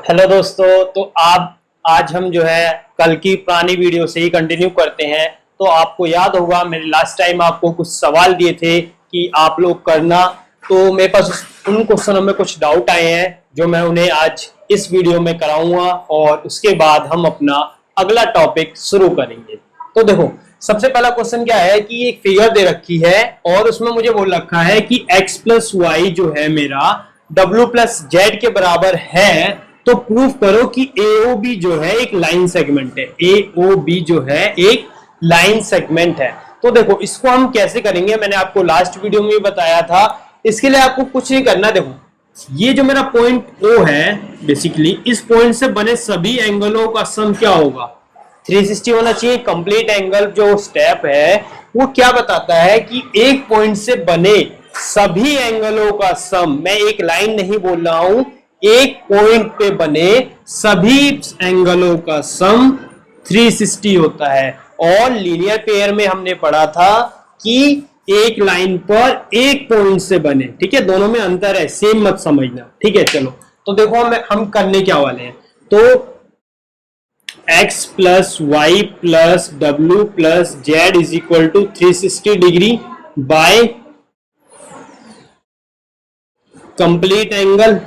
Hello दोस्तों। तो आज हम जो है कल की पुरानी वीडियो से ही कंटिन्यू करते हैं। तो आपको याद होगा मैंने लास्ट टाइम आपको कुछ सवाल दिए थे कि आप लोग करना। तो मेरे पास उन क्वेश्चनों में कुछ डाउट आए हैं जो मैं उन्हें आज इस वीडियो में कराऊंगा और उसके बाद हम अपना अगला टॉपिक शुरू करेंगे। तो देखो, सबसे पहला क्वेश्चन क्या है कि एक फिगर दे रखी है और उसमें मुझे बोल रखा है कि x प्लस वाई जो है मेरा w प्लस जेड के बराबर है। तो प्रूफ करो कि AOB जो है एक लाइन सेगमेंट है। AOB जो है एक लाइन सेगमेंट है। तो देखो, इसको हम कैसे करेंगे, मैंने आपको लास्ट वीडियो में बताया था। इसके लिए आपको कुछ नहीं करना। देखो, ये जो मेरा पॉइंट O है, बेसिकली इस पॉइंट से बने सभी एंगलों का सम क्या होगा, 360 होना चाहिए। कंप्लीट एंगल जो स्टेप है वो क्या बताता है कि एक पॉइंट से बने सभी एंगलों का सम, मैं एक लाइन नहीं बोल रहा हूं, एक पॉइंट पे बने सभी एंगलों का सम 360 होता है। और लीनियर पेयर में हमने पढ़ा था कि एक लाइन पर एक पॉइंट से बने, ठीक है, दोनों में अंतर है, सेम मत समझना, ठीक है। चलो, तो देखो हम करने क्या वाले हैं। तो x plus Y plus W plus Z is equal to 360 degree by complete angle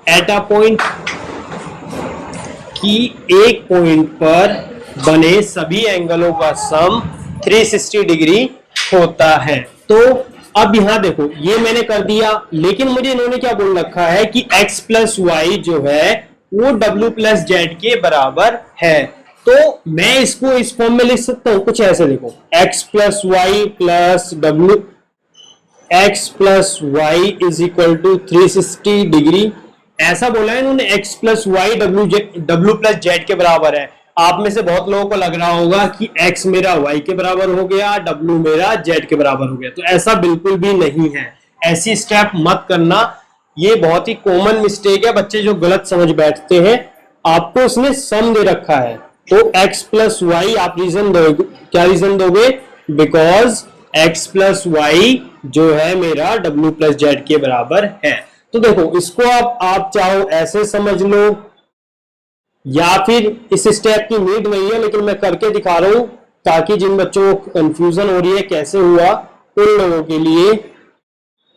at a point, कि एक पॉइंट पर बने सभी एंगलों का सम 360 डिग्री होता है। तो अब यहां देखो, ये मैंने कर दिया, लेकिन मुझे इन्होंने क्या बोल रखा है कि x प्लस वाई जो है वो w प्लस जेड के बराबर है। तो मैं इसको इस फॉर्म में लिख सकता हूं कुछ ऐसे, देखो x plus Y plus W, x plus Y is equal to 360 degree. ऐसा बोला है इन्होंने, x plus Y W plus Z के बराबर है। आप में से बहुत लोगों को लग रहा होगा कि x मेरा y के बराबर हो गया, w मेरा z के बराबर हो गया। तो ऐसा बिल्कुल भी नहीं है, ऐसी स्टेप मत करना। ये बहुत ही कॉमन मिस्टेक है, बच्चे जो गलत समझ बैठते हैं। आपको उसने सम दे रखा है, तो x प्लस वाई आप रीजन दोगे, क्या रीजन दोगे, बिकॉज x प्लस वाई जो है मेरा w प्लस जेड के बराबर है। तो देखो, इसको आप चाहो ऐसे समझ लो या फिर इस स्टेप की नीड नहीं है, लेकिन मैं करके दिखा रहा हूं ताकि जिन बच्चों को कंफ्यूजन हो रही है कैसे हुआ, उन लोगों के लिए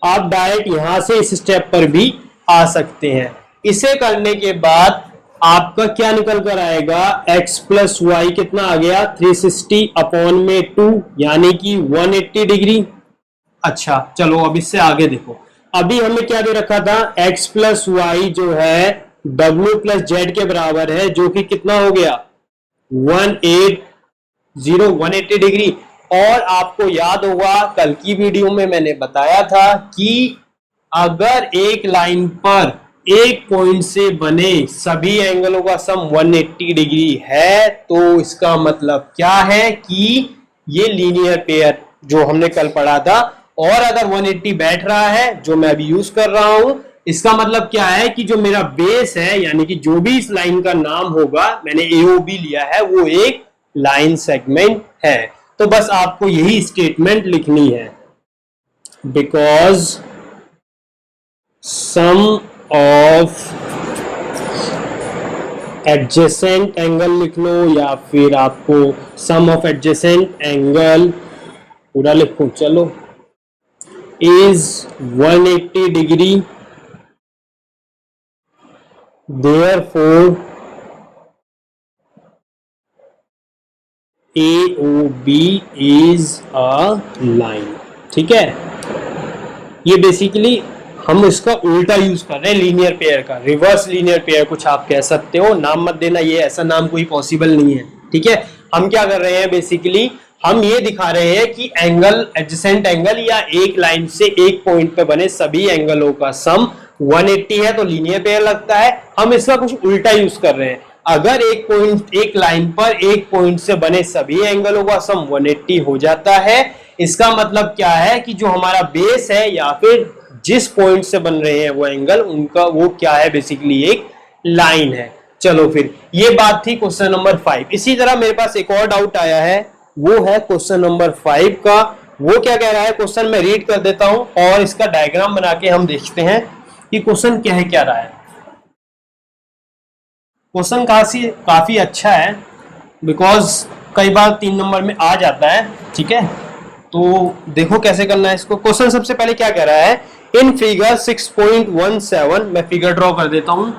आप डायरेक्ट यहां से इस स्टेप पर भी आ सकते हैं। इसे करने के बाद आपका क्या निकल कर आएगा, x प्लस वाई कितना आ गया, 360 अपॉन में 2 यानी कि 180 डिग्री। अच्छा चलो, अब इससे आगे देखो, अभी हमें क्या दे रखा था, x प्लस वाई जो है w प्लस जेड के बराबर है, जो कि कितना हो गया 180 डिग्री। और आपको याद होगा कल की वीडियो में मैंने बताया था कि अगर एक लाइन पर एक पॉइंट से बने सभी एंगलों का सम 180 डिग्री है, तो इसका मतलब क्या है कि ये लीनियर पेयर जो हमने कल पढ़ा था। और अगर 180 बैठ रहा है, जो मैं अभी यूज कर रहा हूं, इसका मतलब क्या है कि जो मेरा बेस है, यानी कि जो भी इस लाइन का नाम होगा, मैंने AOB लिया है, वो एक लाइन सेगमेंट है। तो बस आपको यही स्टेटमेंट लिखनी है, because sum of adjacent angle लिख लो, या फिर आपको सम ऑफ एडजेसेंट एंगल पूरा लिखो, चलो, is 180 degree, therefore AOB is a line। ठीक है, ये बेसिकली हम इसका उल्टा यूज कर रहे हैं लीनियर पेयर का, रिवर्स लीनियर पेयर कुछ आप कह सकते हो, नाम मत देना, ये ऐसा नाम कोई पॉसिबल नहीं है। ठीक है, हम क्या कर रहे हैं, बेसिकली हम ये दिखा रहे हैं कि एंगल, एडजेसेंट एंगल या एक लाइन से एक पॉइंट पे बने सभी एंगलों का सम 180 है, तो लीनियर पेयर लगता है। हम इसका कुछ उल्टा यूज कर रहे हैं, अगर एक पॉइंट, एक लाइन पर एक पॉइंट से बने सभी एंगलों का सम 180 हो जाता है, इसका मतलब क्या है कि जो हमारा बेस है या फिर जिस पॉइंट से बन रहे हैं वो एंगल, उनका वो क्या है, बेसिकली एक लाइन है। चलो, फिर ये बात थी क्वेश्चन नंबर 5। इसी तरह मेरे पास एक और डाउट आया है, वो है क्वेश्चन नंबर 5 का। वो क्या कह रहा है, क्वेश्चन मैं रीड कर देता हूं और इसका डायग्राम बना के हम देखते हैं कि क्वेश्चन क्या है, क्या रहा है। क्वेश्चन काफी अच्छा है, बिकॉज कई बार 3 नंबर में आ जाता है। ठीक है, तो देखो कैसे करना है इसको। क्वेश्चन सबसे पहले क्या कह रहा है, इन फिगर 6.17, मैं फिगर ड्रॉ कर देता हूं।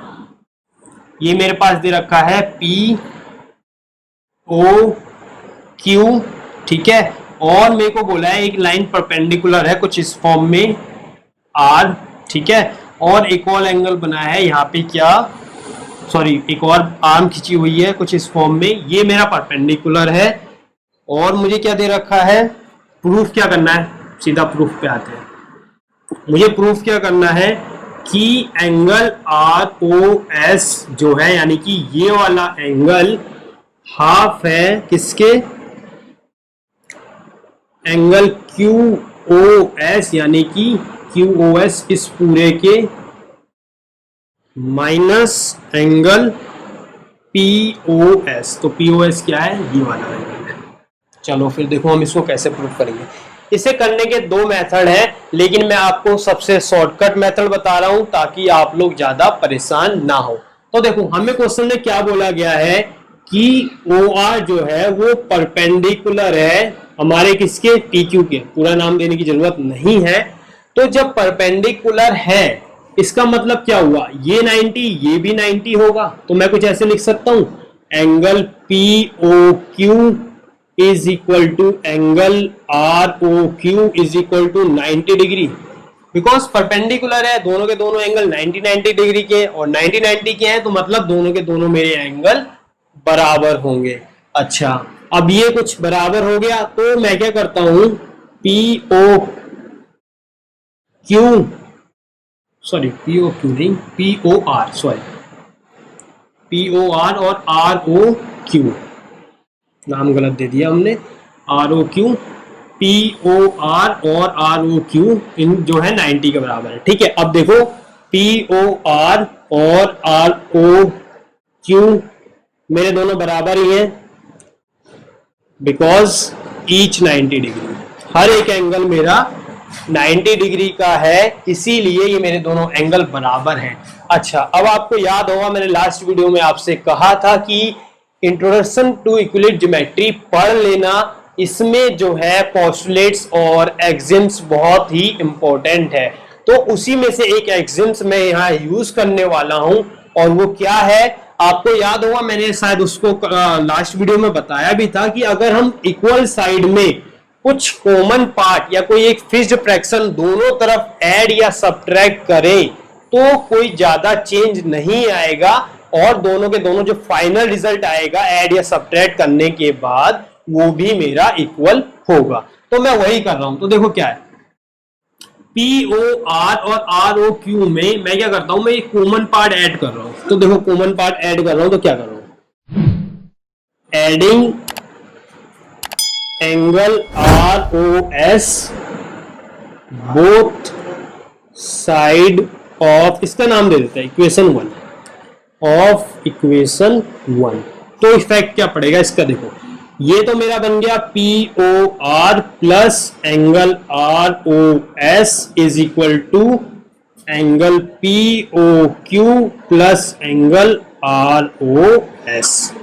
ये मेरे पास दे रखा है पी ओ क्यू, ठीक है, और मेरे को बोला है एक लाइन परपेंडिकुलर है कुछ इस फॉर्म में आर, ठीक है, और एक और एंगल बना है यहाँ पे क्या, सॉरी एक और आर्म खिंची हुई है कुछ इस फॉर्म में, ये मेरा परपेंडिकुलर है। और मुझे क्या दे रखा है, प्रूफ क्या करना है, सीधा प्रूफ पे आते हैं। मुझे प्रूफ क्या करना है कि एंगल आर ओ एस जो है, यानी कि ये वाला एंगल हाफ है किसके, एंगल क्यू ओ एस, यानी कि क्यू ओ एस इस पूरे के minus angle P O S. तो पी ओ एस क्या है, ये वाला एंगल है। चलो फिर देखो हम इसको कैसे प्रूव करेंगे। इसे करने के 2 मेथड हैं, लेकिन मैं आपको सबसे शॉर्टकट मेथड बता रहा हूं ताकि आप लोग ज्यादा परेशान ना हो। तो देखो हमें क्वेश्चन में क्या बोला गया है कि ओ आर जो है वो परपेंडिकुलर है हमारे किसके, पी क्यू के। पूरा नाम देने की जरूरत नहीं है। तो जब परपेंडिकुलर है इसका मतलब क्या हुआ, ये 90 ये भी 90 होगा। तो मैं कुछ ऐसे लिख सकता हूं, angle P O Q is equal to angle R O Q is equal to 90 degree. Because perpendicular है, दोनों के दोनों एंगल 90 डिग्री के और 90 के हैं, तो मतलब दोनों के दोनों मेरे एंगल बराबर होंगे। अच्छा, अब ये कुछ बराबर हो गया, तो मैं क्या करता हूं, P O Q, sorry P O Q नहीं, P O R, sorry P O R और आर ओ क्यू, नाम गलत दे दिया हमने, R O Q, P O R और आर ओ क्यू इन जो है 90 के बराबर है। ठीक है, अब देखो पी ओ आर और आर ओ क्यू मेरे दोनों बराबर ही हैं, बिकॉज ईच 90 डिग्री, हर एक एंगल मेरा 90 डिग्री का है, इसीलिए ये मेरे दोनों एंगल बराबर हैं। अच्छा, अब आपको याद होगा मैंने लास्ट वीडियो में आपसे कहा था कि इंट्रोडक्शन टू इक्विलिब्रियम ज्योमेट्री पढ़ लेना, इसमें जो है पोस्टुलेट्स और एक्सिम्स बहुत ही इंपॉर्टेंट है। तो उसी में से एक एक्सिम्स मैं यहाँ यूज करने वाला हूं, और वो क्या है आपको याद होगा, मैंने शायद उसको लास्ट वीडियो में बताया भी था कि अगर हम इक्वल साइड में कुछ कॉमन पार्ट या कोई एक फिक्स्ड फ्रैक्शन दोनों तरफ ऐड या सब्ट्रैक्ट करें तो कोई ज्यादा चेंज नहीं आएगा, और दोनों के दोनों जो फाइनल रिजल्ट आएगा ऐड या सब्ट्रैक्ट करने के बाद वो भी मेरा इक्वल होगा। तो मैं वही कर रहा हूं। तो देखो क्या है, पी ओ आर और आर ओ क्यू में मैं क्या करता हूं, मैं एक कॉमन पार्ट ऐड कर रहा हूं। तो देखो कॉमन पार्ट ऐड कर रहा हूं, तो क्या कर रहा हूं, adding angle R O S both side of, इसका नाम दे देता है इक्वेशन 1 ऑफ इक्वेशन 1। तो इफेक्ट क्या पड़ेगा इसका, देखो ये तो मेरा बन गया P O R plus angle R O S is equal to angle P O Q plus angle R O S.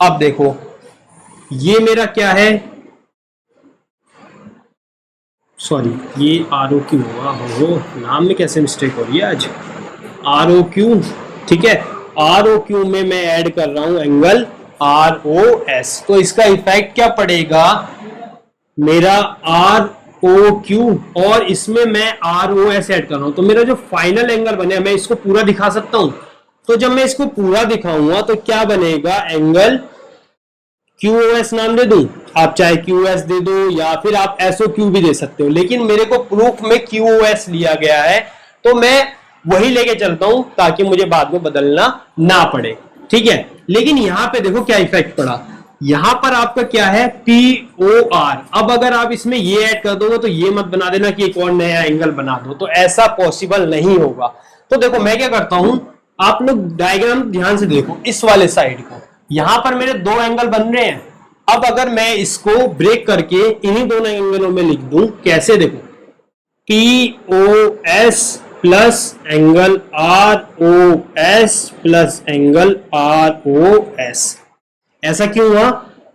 अब देखो ये मेरा क्या है, सॉरी ये आर ओ क्यू होगा, हो नाम में कैसे मिस्टेक हो रही है आज, आर ओ क्यू। ठीक है, आर ओ क्यू में मैं ऐड कर रहा हूं एंगल आर ओ एस। तो इसका इफेक्ट क्या पड़ेगा, मेरा आर ओ क्यू और इसमें मैं आर ओ एस ऐड कर रहा हूं, तो मेरा जो फाइनल एंगल बने, मैं इसको पूरा दिखा सकता हूं। तो जब मैं इसको पूरा दिखाऊंगा तो क्या बनेगा, एंगल क्यू ओ एस नाम दे दूं, आप चाहे क्यू एस दे दो या फिर आप एस ओ क्यू भी दे सकते हो, लेकिन मेरे को प्रूफ में क्यू ओ एस लिया गया है, तो मैं वही लेके चलता हूं ताकि मुझे बाद में बदलना ना पड़े। ठीक है, लेकिन यहां पे देखो क्या इफेक्ट पड़ा, यहां पर आपका क्या है पी ओ आर। अब अगर आप इसमें ये ऐड कर दोगे तो ये मत बना देना कि एक और नया एंगल बना दो, तो ऐसा पॉसिबल नहीं होगा। तो देखो मैं क्या करता हूं, आप लोग डायग्राम ध्यान से देखो, इस वाले साइड को, यहां पर मेरे 2 एंगल बन रहे हैं। अब अगर मैं इसको ब्रेक करके इन्हीं दोनों एंगलों में लिख दूं, कैसे, देखो P O S plus angle R O S plus angle R O S. ऐसा क्यों हुआ?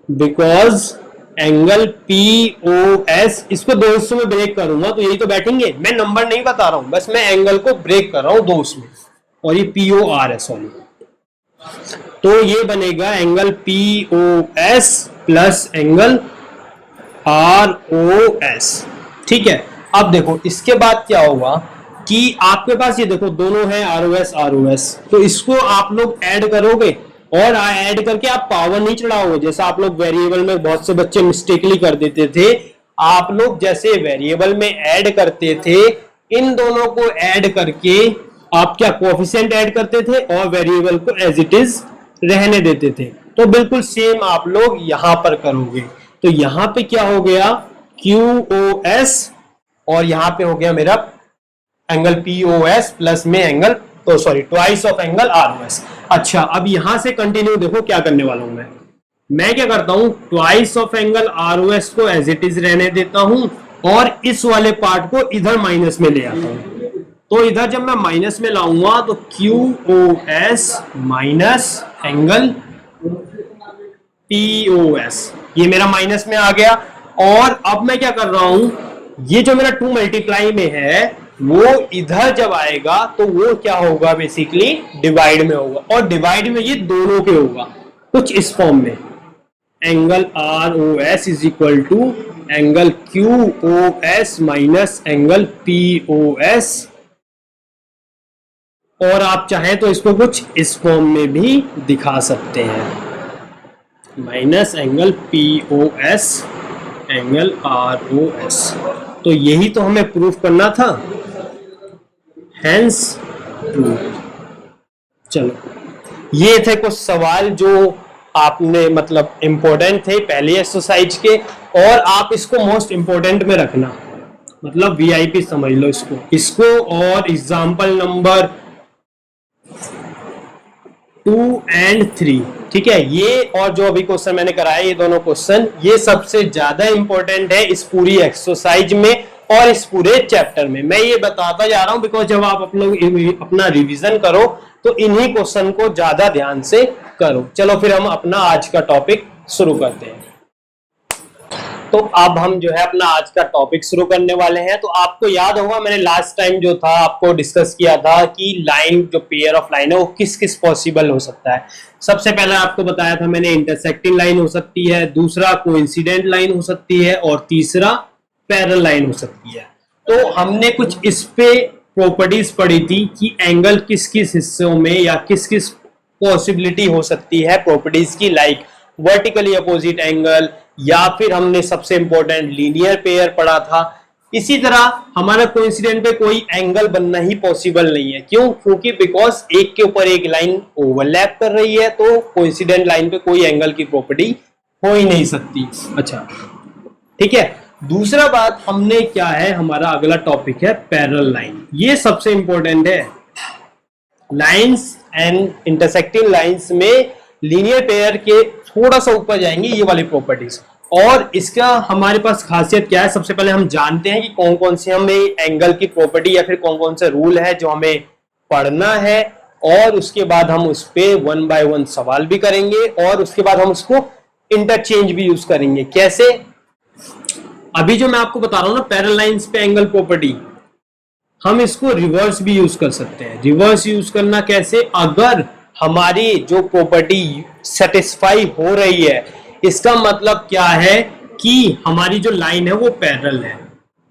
Because angle P O S, इसको दो हिस्सों में ब्रेक करूंगा तो यही तो बैठेंगे। मैं नंबर नहीं बता रहा हूं, बस मैं एंगल को ब्रेक कर रहा हूं दो उसमें, और ये पी ओ आर है सॉरी। तो ये बनेगा angle P O S plus angle R O S. ठीक है, अब देखो इसके बाद क्या होगा कि आपके पास ये देखो दोनों है आर ओ एस, तो इसको आप लोग ऐड करोगे और ऐड करके आप पावर नहीं चढ़ाओगे, जैसा आप लोग वेरिएबल में बहुत से बच्चे मिस्टेकली कर देते थे। आप लोग जैसे वेरिएबल में ऐड करते थे, इन दोनों को ऐड करके आप क्या कोएफिशिएंट ऐड करते थे और वेरिएबल को एज इट इज रहने देते थे। तो बिल्कुल सेम आप लोग यहां पर करोगे। तो यहां पे क्या हो गया, क्यू ओ एस, और यहां पे हो गया मेरा angle P O S plus में angle sorry twice of angle R O S. अच्छा, अब यहां से कंटिन्यू देखो क्या करने वाला हूं मैं क्या करता हूं, twice of angle R O S को एज इट इज रहने देता हूं और इस वाले पार्ट को इधर माइनस में ले आता हूं। तो इधर जब मैं माइनस में लाऊंगा तो Q O S minus angle P O S, ये मेरा माइनस में आ गया। और अब मैं क्या कर रहा हूं, ये जो मेरा 2 मल्टीप्लाई में है वो इधर जब आएगा तो वो क्या होगा, बेसिकली डिवाइड में होगा, और डिवाइड में ये दोनों के होगा कुछ इस फॉर्म में, angle R O S is equal to angle Q O S minus angle P O S. और आप चाहें तो इसको कुछ इस फॉर्म में भी दिखा सकते हैं, minus angle P O S angle R O S. तो यही तो हमें प्रूफ करना था, हेंस प्रूफ। चलो, ये थे कुछ सवाल जो आपने मतलब इंपॉर्टेंट थे पहले एक्सरसाइज के, और आप इसको मोस्ट इंपॉर्टेंट में रखना, मतलब वीआईपी समझ लो इसको। और एग्जाम्पल नंबर 2 and 3, ठीक है, ये और जो अभी क्वेश्चन मैंने कराया, ये दोनों क्वेश्चन ये सबसे ज्यादा इंपॉर्टेंट है इस पूरी एक्सरसाइज में और इस पूरे चैप्टर में। मैं ये बताता जा रहा हूं बिकॉज जब आप अपना रिवीजन करो तो इन्हीं क्वेश्चन को ज्यादा ध्यान से करो। चलो फिर हम अपना आज का टॉपिक शुरू करते हैं। तो अब हम जो है अपना आज का टॉपिक शुरू करने वाले हैं। तो आपको याद होगा मैंने लास्ट टाइम जो था आपको डिस्कस किया था कि लाइन, जो पेयर ऑफ लाइन है वो किस किस पॉसिबल हो सकता है। सबसे पहले आपको बताया था मैंने इंटरसेक्टिंग लाइन हो सकती है, दूसरा कोइंसिडेंट लाइन हो सकती है, और तीसरा पैरेलल लाइन हो सकती है। तो हमने कुछ इस पे प्रॉपर्टीज पढ़ी थी कि एंगल किस किस हिस्सों में या किस किस पॉसिबिलिटी हो सकती है प्रॉपर्टीज की, लाइक वर्टिकली अपोजिट एंगल, या फिर हमने सबसे इंपॉर्टेंट लीनियर पेयर पढ़ा था। इसी तरह हमारा कोइंसिडेंट पे कोई एंगल बनना ही पॉसिबल नहीं है। क्यों? क्योंकि बिकॉज एक के ऊपर एक लाइन ओवरलैप कर रही है, तो कोइंसिडेंट लाइन पे कोई एंगल की प्रॉपर्टी हो ही नहीं सकती। अच्छा, ठीक है। दूसरा बात हमने क्या है, हमारा अगला टॉपिक है पैरेलल लाइन। ये सबसे इंपॉर्टेंट है। लाइंस एंड इंटरसेक्टिंग लाइंस में लीनियर पेयर के थोड़ा सा ऊपर जाएंगे ये वाली प्रॉपर्टीज, और इसका हमारे पास खासियत क्या है, सबसे पहले हम जानते हैं कि कौन कौन से हमें एंगल की प्रॉपर्टी या फिर कौन कौन से रूल है जो हमें पढ़ना है, और उसके बाद हम उस पे 1 by 1 सवाल भी करेंगे, और उसके बाद हम उसको इंटरचेंज भी यूज करेंगे। कैसे? अभी जो मैं आपको बता रहा हूं ना पैरेलल लाइंस पे एंगल प्रॉपर्टी, हम इसको रिवर्स भी यूज कर सकते हैं। रिवर्स यूज करना कैसे? अगर हमारी जो प्रॉपर्टी सेटिस्फाई हो रही है, इसका मतलब क्या है कि हमारी जो लाइन है वो पैरेलल है,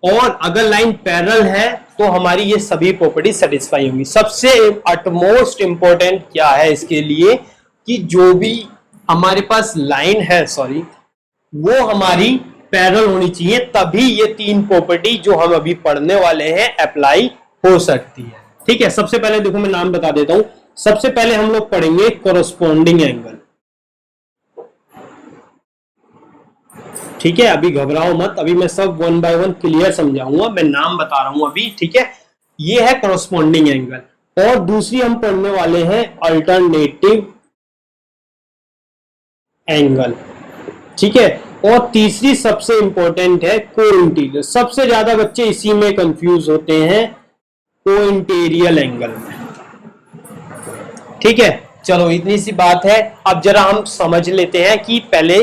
और अगर लाइन पैरेलल है तो हमारी ये सभी प्रॉपर्टी सेटिस्फाई होंगी। सबसे अटमोस्ट इंपॉर्टेंट क्या है इसके लिए कि जो भी हमारे पास लाइन है वो हमारी पैरेलल होनी चाहिए, तभी ये तीन प्रॉपर्टी जो हम अभी पढ़ने वाले हैं अप्लाई हो सकती है। ठीक है, सबसे पहले देखो मैं नाम बता देता हूं। सबसे पहले हम लोग पढ़ेंगे कोरस्पॉन्डिंग एंगल। ठीक है, अभी घबराओ मत, अभी मैं सब 1 by 1 क्लियर समझाऊंगा। मैं नाम बता रहा हूं अभी। ठीक है, ये है कोरस्पॉन्डिंग एंगल, और दूसरी हम पढ़ने वाले हैं अल्टरनेटिव एंगल। ठीक है, और तीसरी सबसे इंपॉर्टेंट है कोइंटीग्रल। सबसे ज्यादा बच्चे इसी में कंफ्यूज होते हैं, कोइंटेरियल एंगल में। ठीक है, चलो इतनी सी बात है। अब जरा हम समझ लेते हैं कि पहले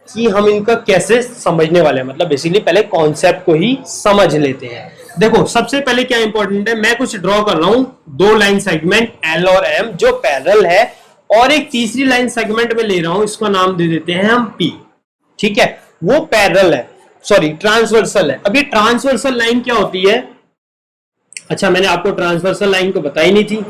कि हम इनका कैसे समझने वाले हैं, मतलब बेसिकली पहले कॉन्सेप्ट को ही समझ लेते हैं। देखो सबसे पहले क्या इंपॉर्टेंट है, मैं कुछ ड्रॉ कर रहा हूं, दो लाइन सेगमेंट L और M जो पैरेलल है, और एक तीसरी लाइन सेगमेंट में ले रहा हूं, इसका नाम दे देते हैं हम P। ठीक है, वो पैरेलल है, सॉरी ट्रांसवर्सल है। अब ये ट्रांसवर्सल लाइन क्या होती है? अच्छा, मैंने आपको ट्रांसवर्सल लाइन को बताई नहीं थी,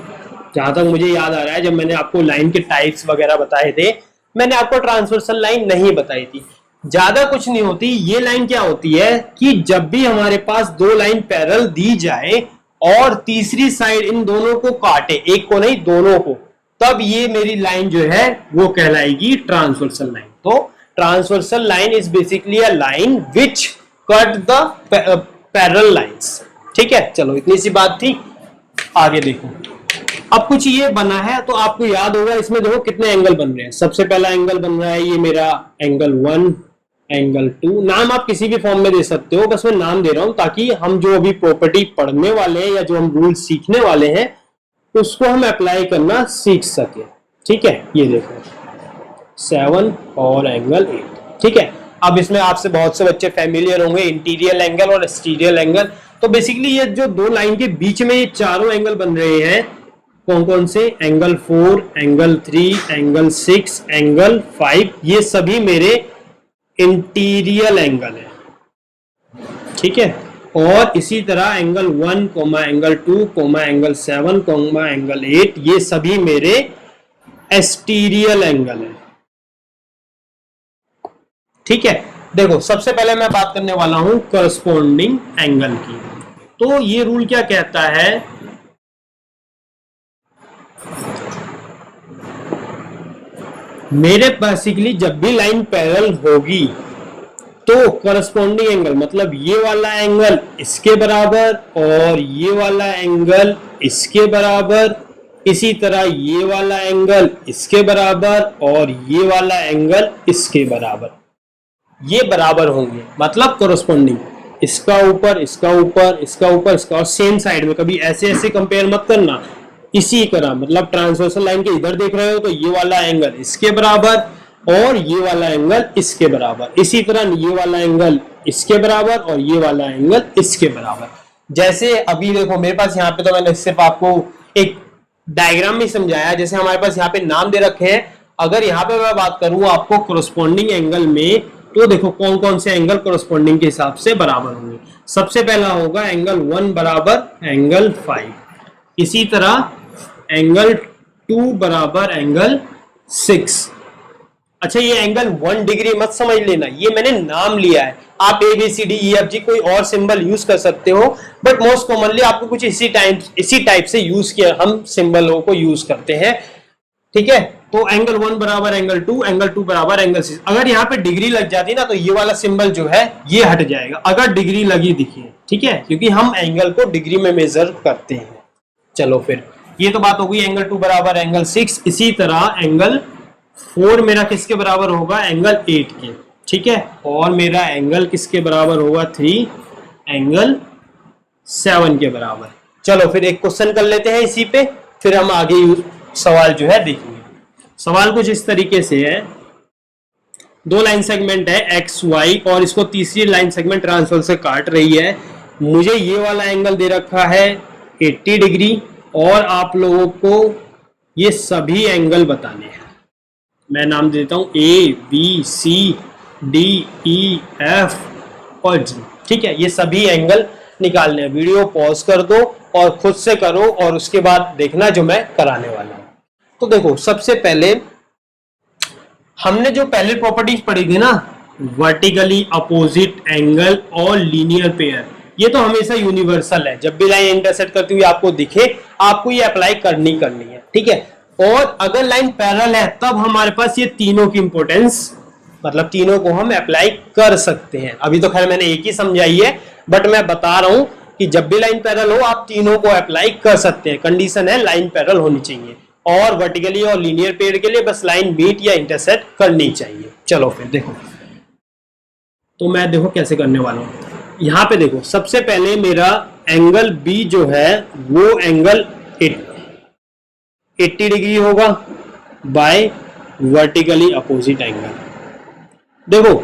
जहां तक मुझे याद आ रहा है। जब मैंने आपको लाइन के टाइप्स वगैरह बताए थे, मैंने आपको ट्रांसवर्सल लाइन नहीं बताई थी। ज्यादा कुछ नहीं होती ये लाइन। क्या होती है कि जब भी हमारे पास दो लाइन पैरेलल दी जाए और तीसरी साइड इन दोनों को काटे, एक को नहीं दोनों को, तब ये मेरी लाइन जो है वो कहलाएगी ट्रांसवर्सल लाइन। तो transversal line is basically a line which cut the parallel lines. ठीक है, चलो इतनी सी बात थी। आगे देखो, अब कुछ ये बना है तो आपको याद होगा, इसमें देखो कितने एंगल बन रहे हैं। सबसे पहला एंगल बन रहा है ये मेरा एंगल 1, एंगल 2। नाम आप किसी भी फॉर्म में दे सकते हो, बस मैं नाम दे रहा हूं ताकि हम जो अभी प्रॉपर्टी पढ़ने वाले हैं या जो हम रूल सीखने वाले हैं उसको हम अप्लाई करना सीख सके। ठीक है, ये देखो 7 और एंगल 8। ठीक है, अब इसमें आपसे बहुत से बच्चे फैमिलियर होंगे, इंटीरियर एंगल और एक्सटीरियर एंगल। तो बेसिकली ये जो दो लाइन के बीच में ये चारों एंगल बन रहे हैं, कौन कौन से? एंगल 4, एंगल 3, एंगल 6, एंगल 5, ये सभी मेरे इंटीरियर एंगल है। ठीक है, और इसी तरह एंगल 1, एंगल 2, एंगल 7, एंगल 8, ये सभी मेरे एक्सटीरियर एंगल है। ठीक है, देखो सबसे पहले मैं बात करने वाला हूं करस्पॉन्डिंग एंगल की। तो ये रूल क्या कहता है, मेरे बेसिकली जब भी लाइन पैरेलल होगी तो करस्पॉन्डिंग एंगल, मतलब ये वाला एंगल इसके बराबर और ये वाला एंगल इसके बराबर, इसी तरह ये वाला एंगल इसके बराबर और ये वाला एंगल इसके बराबर, ये बराबर होंगे, मतलब करस्पॉन्डिंग। इसका ऊपर, इसका ऊपर, इसका ऊपर, इसका, और सेम साइड में। कभी ऐसे ऐसे कंपेयर मत करना, इसी तरह, मतलब ट्रांसवर्सल लाइन के इधर देख रहे हो तो ये वाला एंगल इसके बराबर और ये वाला एंगल इसके बराबर, इसी तरह ये वाला एंगल इसके बराबर और ये वाला एंगल इसके बराबर। जैसे अभी देखो मेरे पास यहाँ पे, तो मैंने सिर्फ आपको एक डायग्राम में समझाया, जैसे हमारे पास यहाँ पे नाम दे रखे हैं। अगर यहाँ पे मैं बात करूँ आपको कोरस्पॉन्डिंग एंगल में, तो देखो कौन कौन से एंगल कोरस्पॉन्डिंग के हिसाब से बराबर होंगे। सबसे पहला होगा एंगल 1 बराबर एंगल 5, इसी तरह एंगल 2 बराबर एंगल 6। अच्छा, ये एंगल 1 डिग्री मत समझ लेना, ये मैंने नाम लिया है। आप ABCDEFG कोई और सिंबल यूज कर सकते हो, बट मोस्ट कॉमनली आपको कुछ इसी टाइप से यूज किया, हम सिंबलों को यूज करते हैं। ठीक है, तो एंगल 1 बराबर एंगल 2, एंगल 2 बराबर एंगल 6। अगर यहाँ पे डिग्री लग जाती ना तो ये वाला सिंबल जो है ये हट जाएगा, अगर डिग्री लगी दिखिए। ठीक है, क्योंकि हम एंगल को डिग्री में मेजर करते हैं। चलो फिर, ये तो बात हो गई एंगल 2 बराबर एंगल 6। इसी तरह एंगल 4 मेरा किसके बराबर होगा? एंगल 8 के। ठीक है, और मेरा एंगल किसके बराबर होगा? 3 एंगल 7 के बराबर। चलो फिर एक क्वेश्चन कर लेते हैं इसी पे, फिर हम आगे सवाल जो है देखेंगे। सवाल कुछ इस तरीके से है, दो लाइन सेगमेंट है एक्स वाई, और इसको तीसरी लाइन सेगमेंट ट्रांसफर से काट रही है। मुझे ये वाला एंगल दे रखा है 80 डिग्री, और आप लोगों को ये सभी एंगल बताने हैं। मैं नाम देता हूं A, B, C, D, E, F और G। ठीक है, ये सभी एंगल निकालने हैं। वीडियो पॉज कर दो और खुद से करो, और उसके बाद देखना जो मैं कराने वाला हूं। तो देखो, सबसे पहले हमने जो पहले प्रॉपर्टीज पढ़ी थी ना, वर्टिकली अपोजिट एंगल और लीनियर पेयर, ये तो हमेशा यूनिवर्सल है। जब भी लाइन इंटरसेक्ट करती हुई आपको दिखे, आपको ये अप्लाई करनी है। ठीक है, और अगर लाइन पैरेलल है तब हमारे पास ये तीनों की इंपॉर्टेंस, मतलब तीनों को हम अप्लाई कर सकते हैं। अभी तो खैर मैंने एक ही समझाई है, बट मैं बता रहा हूं कि जब भी लाइन पैरेलल हो आप तीनों को अप्लाई कर सकते हैं। कंडीशन है लाइन पैरेलल होनी चाहिए, और वर्टिकली और लीनियर पेयर के लिए बस लाइन मीट या इंटरसेक्ट करनी चाहिए। चलो फिर देखो, तो मैं देखो कैसे करने वाला हूं। यहाँ पे देखो, सबसे पहले मेरा एंगल बी जो है वो एंगल 80 डिग्री होगा बाय वर्टिकली अपोजिट एंगल। देखो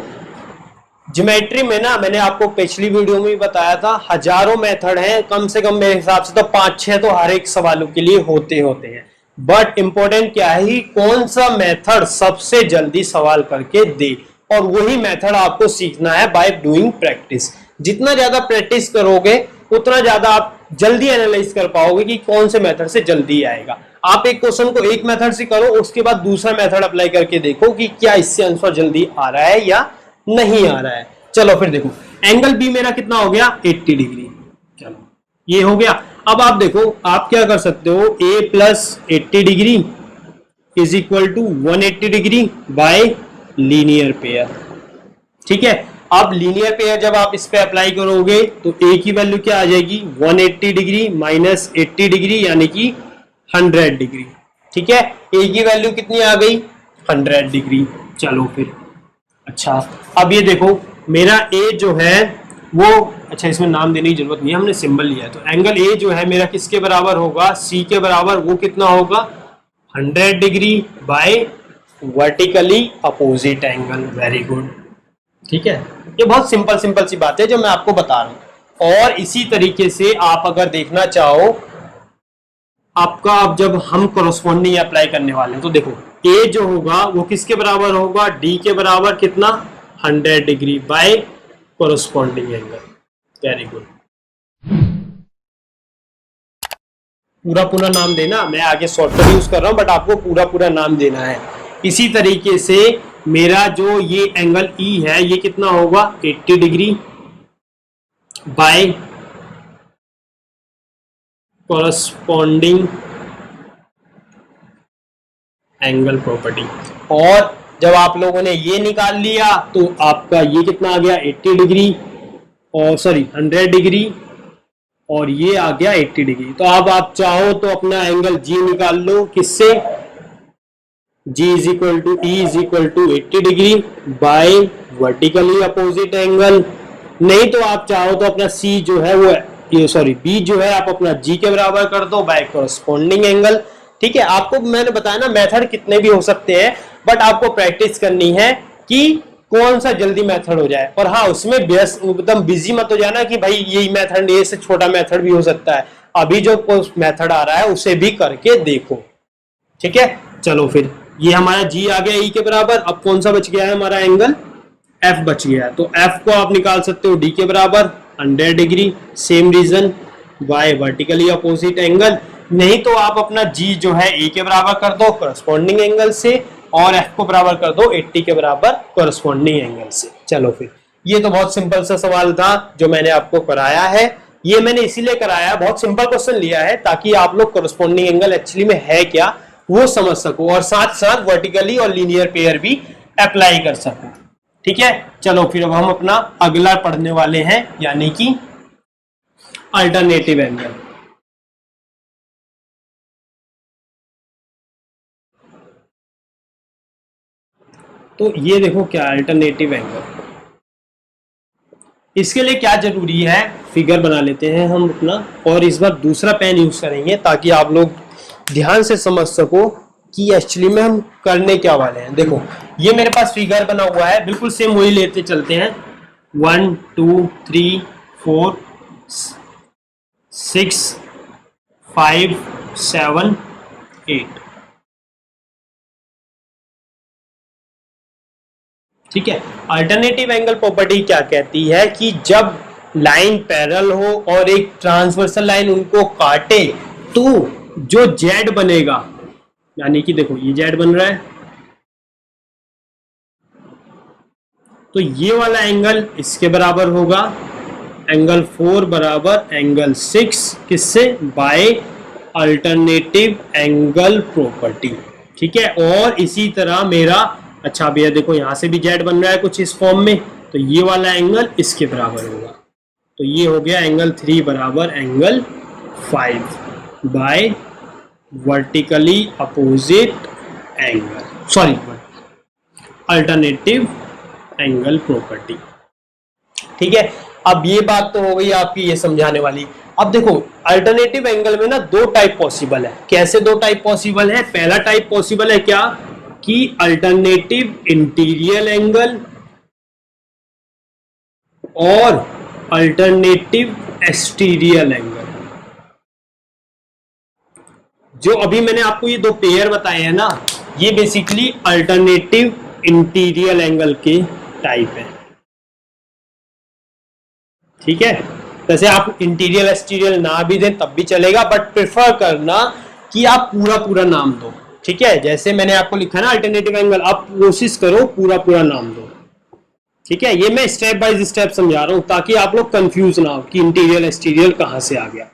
ज्योमेट्री में ना मैंने आपको पिछली वीडियो में भी बताया था, हजारों मेथड हैं, कम से कम मेरे हिसाब से तो 5-6 तो हर एक सवालों के लिए होते हैं। बट इंपॉर्टेंट क्या है, कौन सा मेथड सबसे जल्दी सवाल करके दे, और वही मेथड आपको सीखना है बाय डूइंग प्रैक्टिस। जितना ज्यादा प्रैक्टिस करोगे उतना ज्यादा आप जल्दी एनालाइज कर पाओगे कि कौन से मेथड से जल्दी आएगा। आप एक क्वेश्चन को एक मेथड से करो, उसके बाद दूसरा मेथड अप्लाई करके देखो कि क्या इससे आंसर जल्दी आ रहा है या नहीं आ रहा है। चलो फिर देखो, एंगल बी मेरा कितना हो गया 80 डिग्री। चलो ये हो गया। अब आप देखो, आप क्या कर सकते हो, a plus 80 degree is equal to 180 degree by linear pair. ठीक है, अब लीनियर पेयर जब आप इस पे अप्लाई करोगे तो a की वैल्यू क्या आ जाएगी, 180 डिग्री माइनस 80 डिग्री यानी कि 100 डिग्री। ठीक है, a की वैल्यू कितनी आ गई, 100 डिग्री। चलो फिर अच्छा, अब ये देखो मेरा a जो है वो, अच्छा इसमें नाम देने की जरूरत नहीं है, हमने सिंबल लिया है। तो एंगल a जो है मेरा किसके बराबर होगा, c के बराबर। वो कितना होगा, 100 degree by vertically opposite angle. Very good. ठीक है, ये बहुत सिंपल सी बात है जो मैं आपको बता रहा हूं। और इसी तरीके से आप अगर देखना चाहो आपका, अब जब हम कोरोस्पोंडिंग अप्लाई करने वाले हैं तो देखो a जो होगा वो किसके बराबर होगा, d के बराबर कितना, 100 degree by corresponding angle. Very good. पूरा नाम देना, मैं आगे शॉर्टकट यूज कर रहा हूं बट आपको पूरा नाम देना है। इसी तरीके से मेरा जो ये एंगल E है ये कितना होगा, 80 degree bye corresponding angle property. और जब आप लोगों ने ये निकाल लिया तो आपका ये कितना आ गया, 80 डिग्री, और सॉरी 100 डिग्री, और ये आ गया 80 डिग्री। तो अब आप चाहो तो अपना एंगल G निकाल लो, किससे, G is equal to E is equal to 80 degree by vertically opposite angle. नहीं तो आप चाहो तो अपना C जो है वो, ये सॉरी B जो है आप अपना G के बराबर कर दो बाय कोरस्पोंडिंग एंगल। ठीक है, आपको मैंने बताया ना मेथड कितने भी हो सकते हैं, बट आपको प्रैक्टिस करनी है कि कौन सा जल्दी मेथड हो जाए। और हाँ, उसमें एकदम बिजी मत हो जाना कि भाई यही मेथड, ये से छोटा मेथड भी हो सकता है। अभी जो मेथड आ रहा है उसे भी करके देखो। ठीक है, चलो फिर ये हमारा G आ गया E के बराबर। अब कौन सा बच गया है, हमारा एंगल F बच गया है। तो F को आप निकाल सकते हो D के बराबर 100 degree, same reason by vertically opposite angle. नहीं तो आप अपना G जो है A के बराबर कर दो कोरस्पोंडिंग एंगल से, और F को बराबर कर दो 80 के बराबर कोरस्पोंडिंग एंगल से। चलो फिर, ये तो बहुत सिंपल सा सवाल था जो मैंने आपको कराया है। ये मैंने इसीलिए कराया, बहुत सिंपल क्वेश्चन लिया है ताकि आप लोग कोरस्पोंडिंग एंगल एक्चुअली में है क्या वो समझ सको, और साथ साथ वर्टिकली और लीनियर पेयर भी अप्लाई कर सको। ठीक है, चलो फिर अब हम अपना अगला पढ़ने वाले हैं, यानी कि अल्टरनेटिव एंगल। तो ये देखो क्या अल्टरनेटिव एंगल, इसके लिए क्या जरूरी है, फिगर बना लेते हैं हम अपना, और इस बार दूसरा पेन यूज करेंगे ताकि आप लोग ध्यान से समझ सको कि एक्चुअली में हम करने क्या वाले हैं। देखो ये मेरे पास फिगर बना हुआ है, बिल्कुल सेम वही लेते चलते हैं। 1 2 3 4 6 5 7 8। ठीक है, अल्टरनेटिव एंगल प्रॉपर्टी क्या कहती है कि जब लाइन पैरेलल हो और एक ट्रांसवर्सल लाइन उनको काटे तो जो जेड बनेगा, यानी कि देखो ये जेड बन रहा है, तो ये वाला एंगल इसके बराबर होगा, एंगल 4 बराबर एंगल 6, किससे, बाय अल्टरनेटिव एंगल प्रॉपर्टी। ठीक है, और इसी तरह मेरा, अच्छा भैया देखो यहां से भी जेड बन रहा है कुछ इस फॉर्म में, तो ये वाला एंगल इसके बराबर होगा, तो ये हो गया एंगल 3 बराबर angle 5 by vertically opposite angle, sorry alternative angle property. ठीक है, अब ये बात तो हो गई आपकी ये समझाने वाली। अब देखो अल्टरनेटिव एंगल में ना दो टाइप पॉसिबल है। कैसे दो टाइप पॉसिबल है? पहला टाइप पॉसिबल है क्या कि अल्टरनेटिव इंटीरियर एंगल और अल्टरनेटिव एक्सटीरियर एंगल। जो अभी मैंने आपको ये दो पेयर बताए हैं ना, ये बेसिकली अल्टरनेटिव इंटीरियर एंगल के टाइप है। ठीक है, वैसे आप इंटीरियर एक्सटीरियर ना भी दें तब भी चलेगा, बट प्रेफर करना कि आप पूरा पूरा नाम दो। ठीक है, जैसे मैंने आपको लिखा ना अल्टरनेटिव एंगल, आप कोशिश करो पूरा पूरा नाम दो। ठीक है, ये मैं स्टेप बाय स्टेप समझा रहा हूं ताकि आप लोग कंफ्यूज ना हो कि इंटीरियर एक्सटीरियर कहां से आ गया।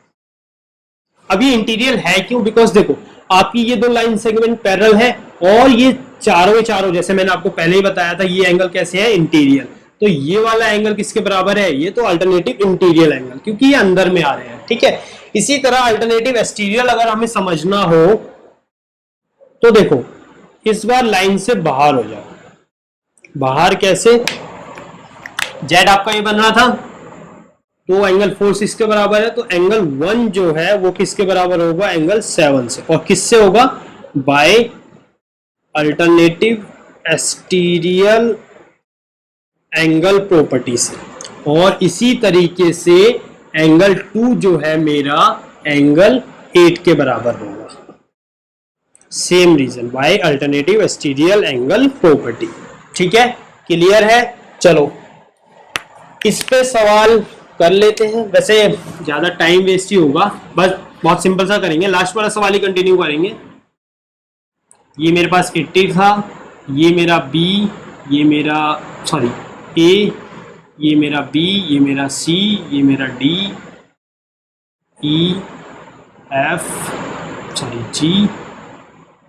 अभी इंटीरियर है क्यों? बिकॉज देखो आपकी ये दो लाइन सेगमेंट पैरेलल है और ये चारों चारों, जैसे मैंने आपको पहले ही बताया था, ये एंगल कैसे है? इंटीरियर। तो ये वाला एंगल किसके बराबर है? ये तो अल्टरनेटिव इंटीरियर एंगल, क्योंकि ये अंदर में आ रहे हैं। ठीक है, इसी तरह अल्टरनेटिव एक्सटीरियर अगर हमें समझना हो तो देखो इस बार लाइन से बाहर हो जाओ। बाहर कैसे? जेड आपका ये बन रहा था तो एंगल 4 6 के बराबर है, तो एंगल 1 जो है वो किसके बराबर होगा? एंगल 7 से। और किससे होगा? By alternative exterior angle property से। और इसी तरीके से एंगल 2 जो है मेरा एंगल 8 के बराबर होगा। Same reason, by alternative exterior angle property. ठीक है, क्लियर है? चलो इस पे सवाल कर लेते हैं। वैसे ज्यादा टाइम वेस्ट ही होगा, बस बहुत सिंपल सा करेंगे, लास्ट वाला सवाल ही कंटिन्यू करेंगे। ये मेरे पास 80 था, ये मेरा बी, ये मेरा सॉरी ए, ये मेरा बी, ये मेरा सी, ये मेरा डी, ई, एफ सॉरी जी,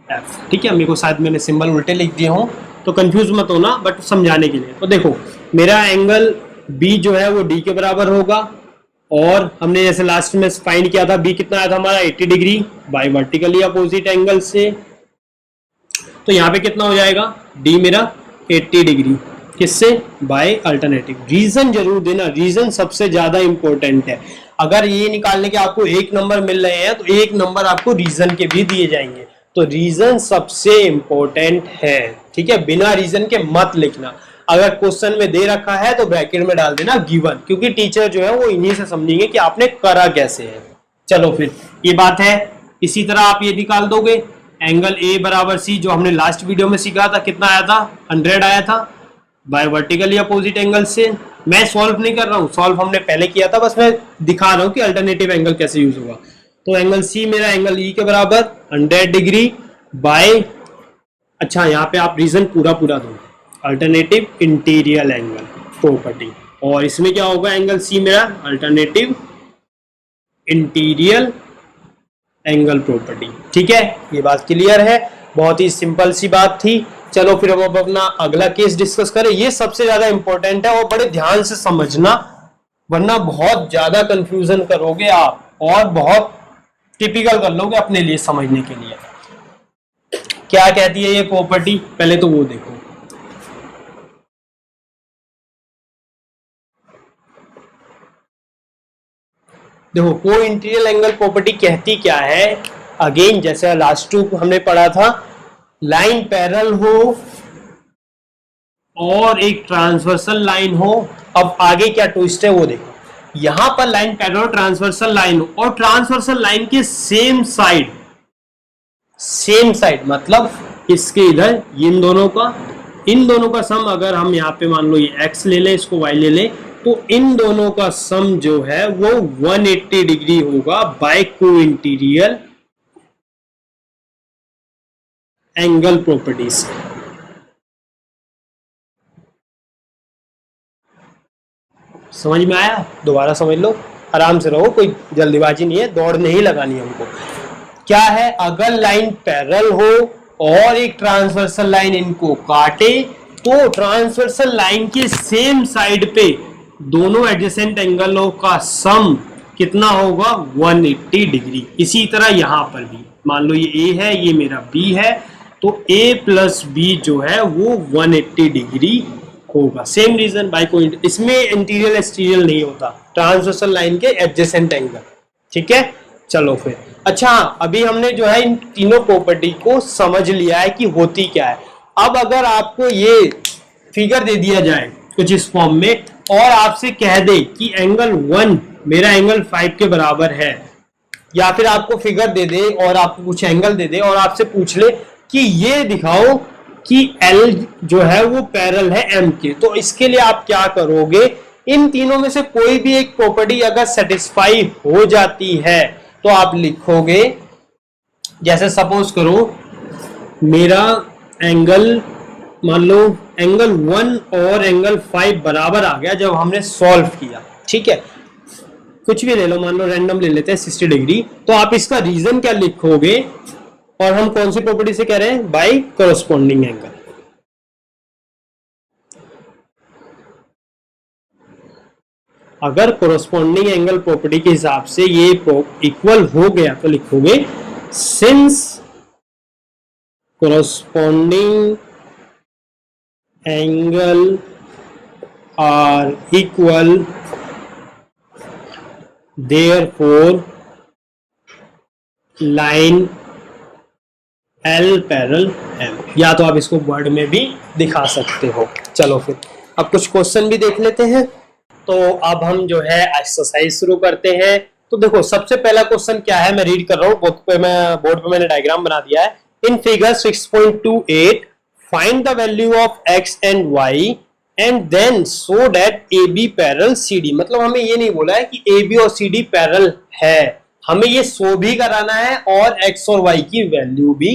एफ। ठीक है, मेरे को शायद मैंने सिंबल उल्टे लिख दिए हों तो कंफ्यूज मत होना, बट समझाने के लिए। तो देखो मेरा एंगल बी जो है वो डी के बराबर होगा, और हमने जैसे लास्ट में फाइंड किया था बी कितना आया था हमारा? 80 degree by vertically opposite angle से। तो यहाँ पे कितना हो जाएगा? डी मेरा 80 डिग्री, किससे? By alternative. रीजन जरूर देना, रीजन सबसे ज्यादा इंपॉर्टेंट है। अगर ये निकालने के आपको 1 नंबर मिल रहे हैं तो 1 नंबर आपको रीजन के भी दिए जाएंगे। तो रीजन सबसे इंपॉर्टेंट है। ठीक है, बिना रीजन के मत लिखना। अगर क्वेश्चन में दे रखा है तो ब्रैकेट में डाल देना गिवन, क्योंकि टीचर जो है वो इन्हीं से समझेंगे कि आपने करा कैसे है। चलो फिर ये बात है। इसी तरह आप ये निकाल दोगे एंगल ए बराबर सी, जो हमने लास्ट वीडियो में सीखा था, कितना आया था? 100 आया था बाय वर्टिकली अपोजिट एंगल से। मैं सॉल्व नहीं कर रहा हूँ, सॉल्व हमने पहले किया था, बस मैं दिखा रहा हूँ कि अल्टरनेटिव एंगल कैसे यूज होगा। तो एंगल सी मेरा एंगल ई के बराबर 100 डिग्री बाय, अच्छा यहाँ पे आप रीजन पूरा पूरा दो, अल्टरनेटिव इंटीरियर एंगल प्रॉपर्टी। और इसमें क्या होगा? एंगल सी मेरा अल्टरनेटिव इंटीरियर एंगल प्रॉपर्टी। ठीक है, ये बात क्लियर है? बहुत ही सिंपल सी बात थी। चलो फिर अब अपना अगला केस डिस्कस करें। ये सबसे ज्यादा इंपॉर्टेंट है और बड़े ध्यान से समझना, वरना बहुत ज्यादा कंफ्यूजन करोगे आप और बहुत टिपिकल कर लोगे अपने लिए समझने के लिए। क्या कहती है ये प्रॉपर्टी? पहले तो वो देखो। देखो को इंटीरियर एंगल प्रॉपर्टी कहती क्या है? अगेन जैसे लास्ट टू हमने पढ़ा था, लाइन पैरेलल हो और एक ट्रांसवर्सल लाइन हो। अब आगे क्या ट्विस्ट है वो देखो। यहां पर लाइन पैरेलल ट्रांसवर्सल लाइन हो और ट्रांसवर्सल लाइन के सेम साइड मतलब इसके इधर इन दोनों का सम, अगर हम यहाँ पे मान लो ये x ले लें, इसको y ले लें, तो इन दोनों का सम जो है वो 180 डिग्री होगा bye co interior angle properties. समझ में आया? दोबारा समझ लो, आराम से रहो, कोई जल्दीबाजी नहीं है, दौड़ नहीं लगानी हमको। क्या है? अगर लाइन पैरेलल हो और एक ट्रांसवर्सल लाइन इनको काटे तो ट्रांसवर्सल लाइन के सेम साइड पे दोनों एडजेसेंट एंगलों का सम कितना होगा? 180 डिग्री। इसी तरह यहां पर भी मान लो ये A है, ये मेरा B है, तो A प्लस B जो है वो 180 डिग्री होगा। सेम रीजन बाय को, इसमें इंटीरियर एक्सटीरियर नहीं होता, ट्रांसवर्सल लाइन के एडजेसेंट एंगल। ठीक है, चलो फिर। अच्छा, अभी हमने जो है इन तीनों प्रॉपर्टी को समझ लिया है कि होती क्या है। अब अगर आपको ये फिगर दे दिया जाए कुछ इस फॉर्म में और आपसे कह दे कि एंगल 1 मेरा एंगल 5 के बराबर है, या फिर आपको फिगर दे दे और आपको कुछ एंगल दे दे और आपसे पूछ ले कि ये दिखाओ कि L जो है वो पैरेलल है M के, तो इसके लिए आप क्या करोगे, इन तीनों में से कोई भी एक प्रॉपर्टी अगर सेटिस्फाई हो जाती है तो आप लिखोगे, जैसे सपोज करो मेरा एंगल, मान लो एंगल 1 और एंगल 5 बराबर आ गया जब हमने सॉल्व किया, ठीक है, कुछ भी ले लो, मान लो रैंडम ले लेते हैं 60 डिग्री, तो आप इसका रीजन क्या लिखोगे, और हम कौन सी प्रॉपर्टी से कह रहे हैं, बाय कोरस्पॉन्डिंग एंगल। अगर कोरस्पॉन्डिंग एंगल प्रॉपर्टी के हिसाब से ये इक्वल हो गया तो लिखोगे since corresponding angle are equal therefore line L parallel M, या तो आप इसको वर्ड में भी दिखा सकते हो। चलो फिर अब कुछ क्वेश्चन भी देख लेते हैं। तो अब हम जो है एक्सरसाइज शुरू करते हैं। तो देखो सबसे पहला क्वेश्चन क्या है, मैं रीड कर रहा हूँ, बोर्ड पे मैंने डायग्राम बना दिया है। In figure 6.28 find the value of x and y and then so that AB parallel CD। मतलब हमें ये नहीं बोला है कि AB और CD पैरेलल है, हमें ये शो भी कराना है और x और y की वैल्यू भी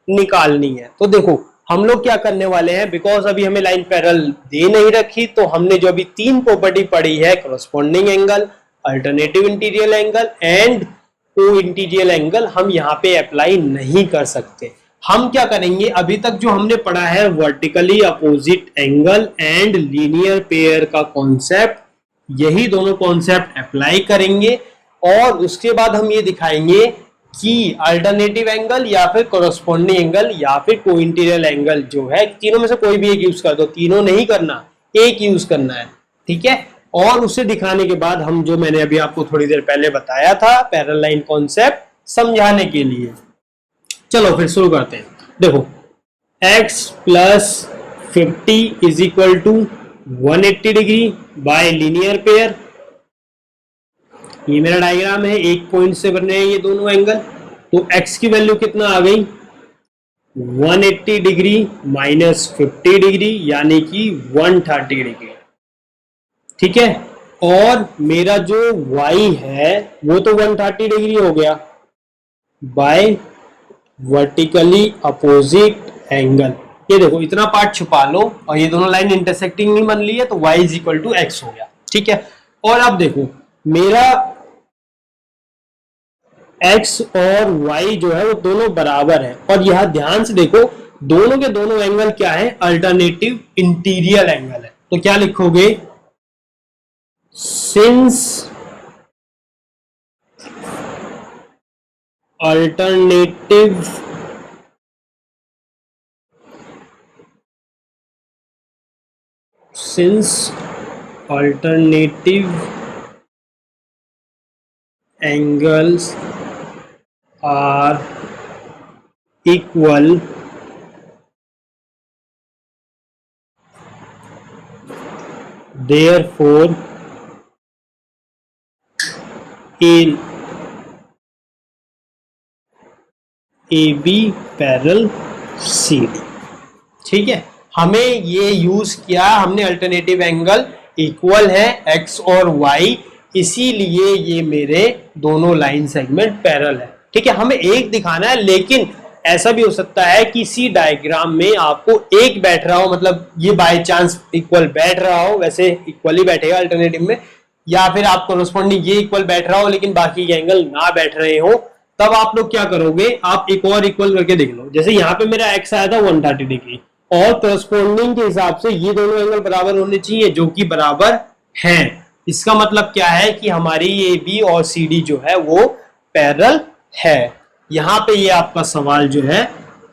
निकालनी है। तो देखो हम लोग क्या करने वाले हैं, बिकॉज अभी हमें लाइन पैरेलल दे नहीं रखी, तो हमने जो अभी तीन प्रॉपर्टी पढ़ी है, corresponding angle, alternative interior angle and को इंटीरियर एंगल, हम यहाँ पे अप्लाई नहीं कर सकते। हम क्या करेंगे, अभी तक जो हमने पढ़ा है vertically opposite angle and linear pair का कॉन्सेप्ट, यही दोनों कॉन्सेप्ट अप्लाई करेंगे और उसके बाद हम ये दिखाएंगे कि अल्टरनेटिव एंगल या फिर कोरस्पॉन्डिंग एंगल या फिर कोइंटीरियर एंगल जो है, तीनों में से कोई भी एक यूज कर दो, तीनों नहीं करना, एक यूज करना है, ठीक है। और उसे दिखाने के बाद हम जो मैंने अभी आपको थोड़ी देर पहले बताया था पैरेलल लाइन कॉन्सेप्ट समझाने के लिए। चलो फिर शुरू करते हैं। देखो x plus 50 is equal to 180 degree by linear pair. ये मेरा डायग्राम है, एक पॉइंट से बने हैं ये दोनों एंगल। तो x की वैल्यू कितना आ गई, 180 डिग्री माइनस 50 डिग्री यानी कि 130 डिग्री, ठीक है। और मेरा जो y है वो तो 130 डिग्री हो गया बाय वर्टिकली अपोजिट एंगल। ये देखो इतना पार्ट छुपा लो और ये दोनों लाइन इंटरसेक्टिंग नहीं बन ली है, तो y is equal to x हो गया, ठीक है। और अब देखो मेरा x और y जो है वो दोनों बराबर है, और यह ध्यान से देखो दोनों के दोनों एंगल क्या है, अल्टरनेटिव इंटीरियर एंगल है। तो क्या लिखोगे, since alternative angles are equal, therefore in AB parallel CD, ठीक है। हमें ये यूज किया, हमने अल्टरनेटिव एंगल इक्वल है x और y, इसीलिए ये मेरे दोनों लाइन सेगमेंट पैरेलल है, ठीक है। हमें एक दिखाना है, लेकिन ऐसा भी हो सकता है कि इसी डायग्राम में आपको एक बैठ रहा हो, मतलब ये बाय चांस इक्वल बैठ रहा हो, वैसे इक्वली बैठेगा अल्टरनेटिव में, या फिर आप कोरस्पॉन्डिंग ये इक्वल बैठ रहा हो लेकिन बाकी एंगल ना बैठ रहे हो, तब आप लोग क्या करोगे, आप एक और इक्वल करके देख लो। जैसे यहाँ पे मेरा x आया था 130 डिग्री और कोरस्पॉन्डिंग के हिसाब से ये दोनों एंगल बराबर होने चाहिए, जो कि बराबर हैं। इसका मतलब क्या है कि हमारी ये बी और सी डी जो है वो पैरेलल है। यहाँ पे ये आपका सवाल जो है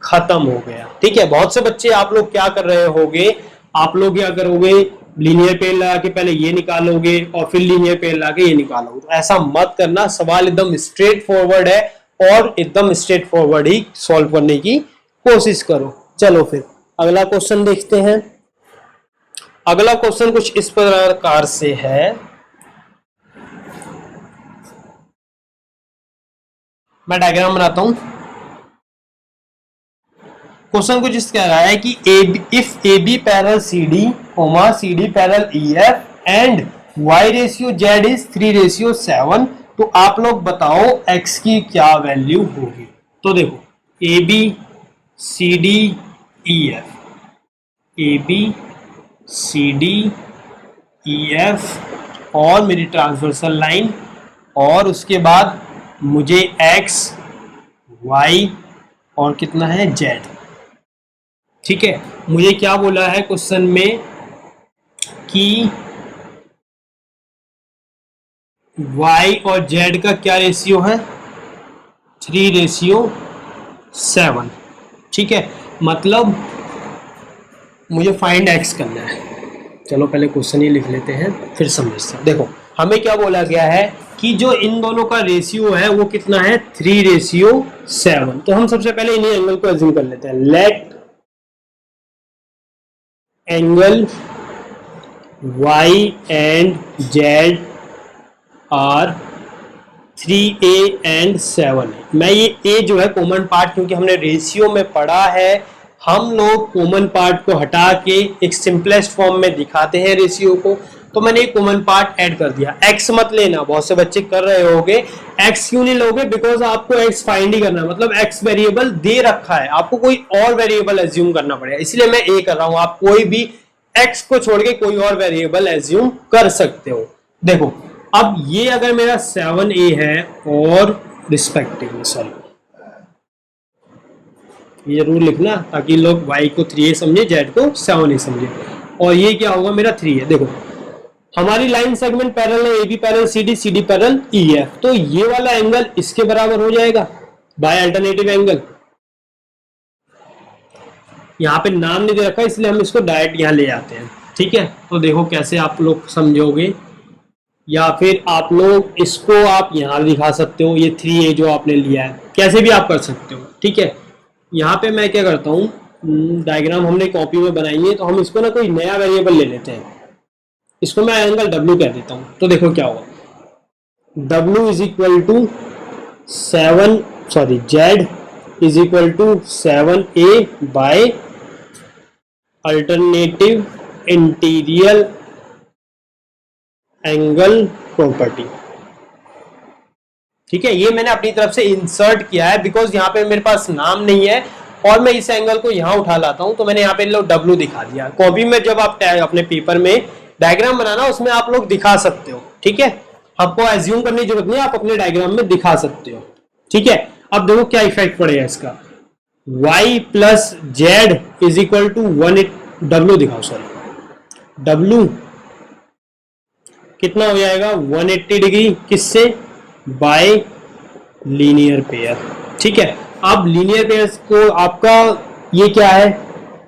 खत्म हो गया, ठीक है। बहुत से बच्चे आप लोग क्या कर रहे होगे, आप लोग क्या करोगे, लीनियर पेयर लगा के पहले ये निकालोगे और फिर लीनियर पेयर लगा के ये निकालोगे। तो ऐसा मत करना, सवाल एकदम स्ट्रेट फॉरवर्ड है और एकदम स्ट्रेट फॉरवर्ड ही सॉल्व करने की कोशिश करो। चलो फिर अगला क्वेश्चन देखते हैं। अगला क्वेश्चन कुछ इस प्रकार से है, मैं डायग्राम बनाता हूं। क्वेश्चन कुछ इस कह रहा है कि if A B parallel C D comma C D parallel E F and Y ratio Z is 3:7, तो आप लोग बताओ एक्स की क्या वैल्यू होगी। तो देखो A B C D E F, A B C D E F और मेरी ट्रांसवर्सल लाइन, और उसके बाद मुझे एक्स वाई और कितना है जेड। ठीक है, मुझे क्या बोला है क्वेश्चन में कि y और z का क्या रेशियो है, 3:7। ठीक है, मतलब मुझे फाइंड x करना है। चलो पहले क्वेश्चन ही लिख लेते हैं फिर समझते हैं। देखो हमें क्या बोला गया है कि जो इन दोनों का रेशियो है वो कितना है, 3:7। तो हम सबसे पहले इन्हीं एंगल को अज्यूम कर लेते हैं। Let angle y and z are 3a and 7। मैं ये a जो है कॉमन पार्ट, क्योंकि हमने रेशियो में पढ़ा है, हम लोग कॉमन पार्ट को हटा के एक सिंपलेस्ट फॉर्म में दिखाते हैं रेशियो को, तो मैंने एक कॉमन पार्ट ऐड कर दिया। x मत लेना, बहुत से बच्चे कर रहे होगे। x क्यों नहीं लोगे, बिकॉज आपको x फाइंड ही करना है, मतलब x वेरिएबल दे रखा है, आपको कोई और वेरिएबल एज्यूम करना पड़ेगा, इसलिए मैं a कर रहा हूं। आप कोई भी x को छोड़ के कोई और वेरिएबल एज्यूम कर सकते हो। देखो अब ये अगर मेरा 7a है और रिस्पेक्टिवली, सॉरी ये जरूर लिखना ताकि लोग y को 3a समझे, z को 7a समझे, और ये क्या होगा मेरा 3 है। देखो हमारी लाइन सेगमेंट पैरेलल है, AB parallel CD, CD parallel EF, तो ये वाला एंगल इसके बराबर हो जाएगा बाय अल्टरनेटिव एंगल। यहाँ पे नाम नहीं दे रखा इसलिए हम इसको डायरेक्ट यहाँ ले आते हैं। ठीक है, तो देखो कैसे आप लोग समझोगे, या फिर आप लोग इसको आप यहाँ दिखा सकते हो, ये 3a जो आपने लिया है, कैसे भी आप कर सकते हो। ठीक है, यहाँ पे मैं क्या करता हूँ, डायग्राम हमने कॉपी में बनाई है, तो हम इसको ना कोई नया वेरिएबल ले लेते हैं, इसको मैं एंगल W कह देता हूँ। तो देखो क्या होगा, W is equal to 7 Z is equal to 7a by alternative interior angle property. ठीक है, ये मैंने अपनी तरफ से इंसर्ट किया है, बिकॉज यहाँ पे मेरे पास नाम नहीं है और मैं इस एंगल को यहाँ उठा लाता हूँ, तो मैंने यहाँ पे लो W दिखा दिया। कॉपी में जब आप अपने पेपर में डायग्राम बनाना उसमें आप लोग दिखा सकते हो। ठीक है, आपको एज्यूम करने की जरूरत नहीं, आप अपने डायग्राम में दिखा सकते हो। ठीक है, अब देखो क्या इफेक्ट पड़ेगा इसका, y plus Z is equal to 1 W दिखाओ, सॉरी W कितना हो जाएगा 180 डिग्री, किससे, बाय लीनियर पेयर। ठीक है, अब लीनियर पेयर को आपका ये क्या है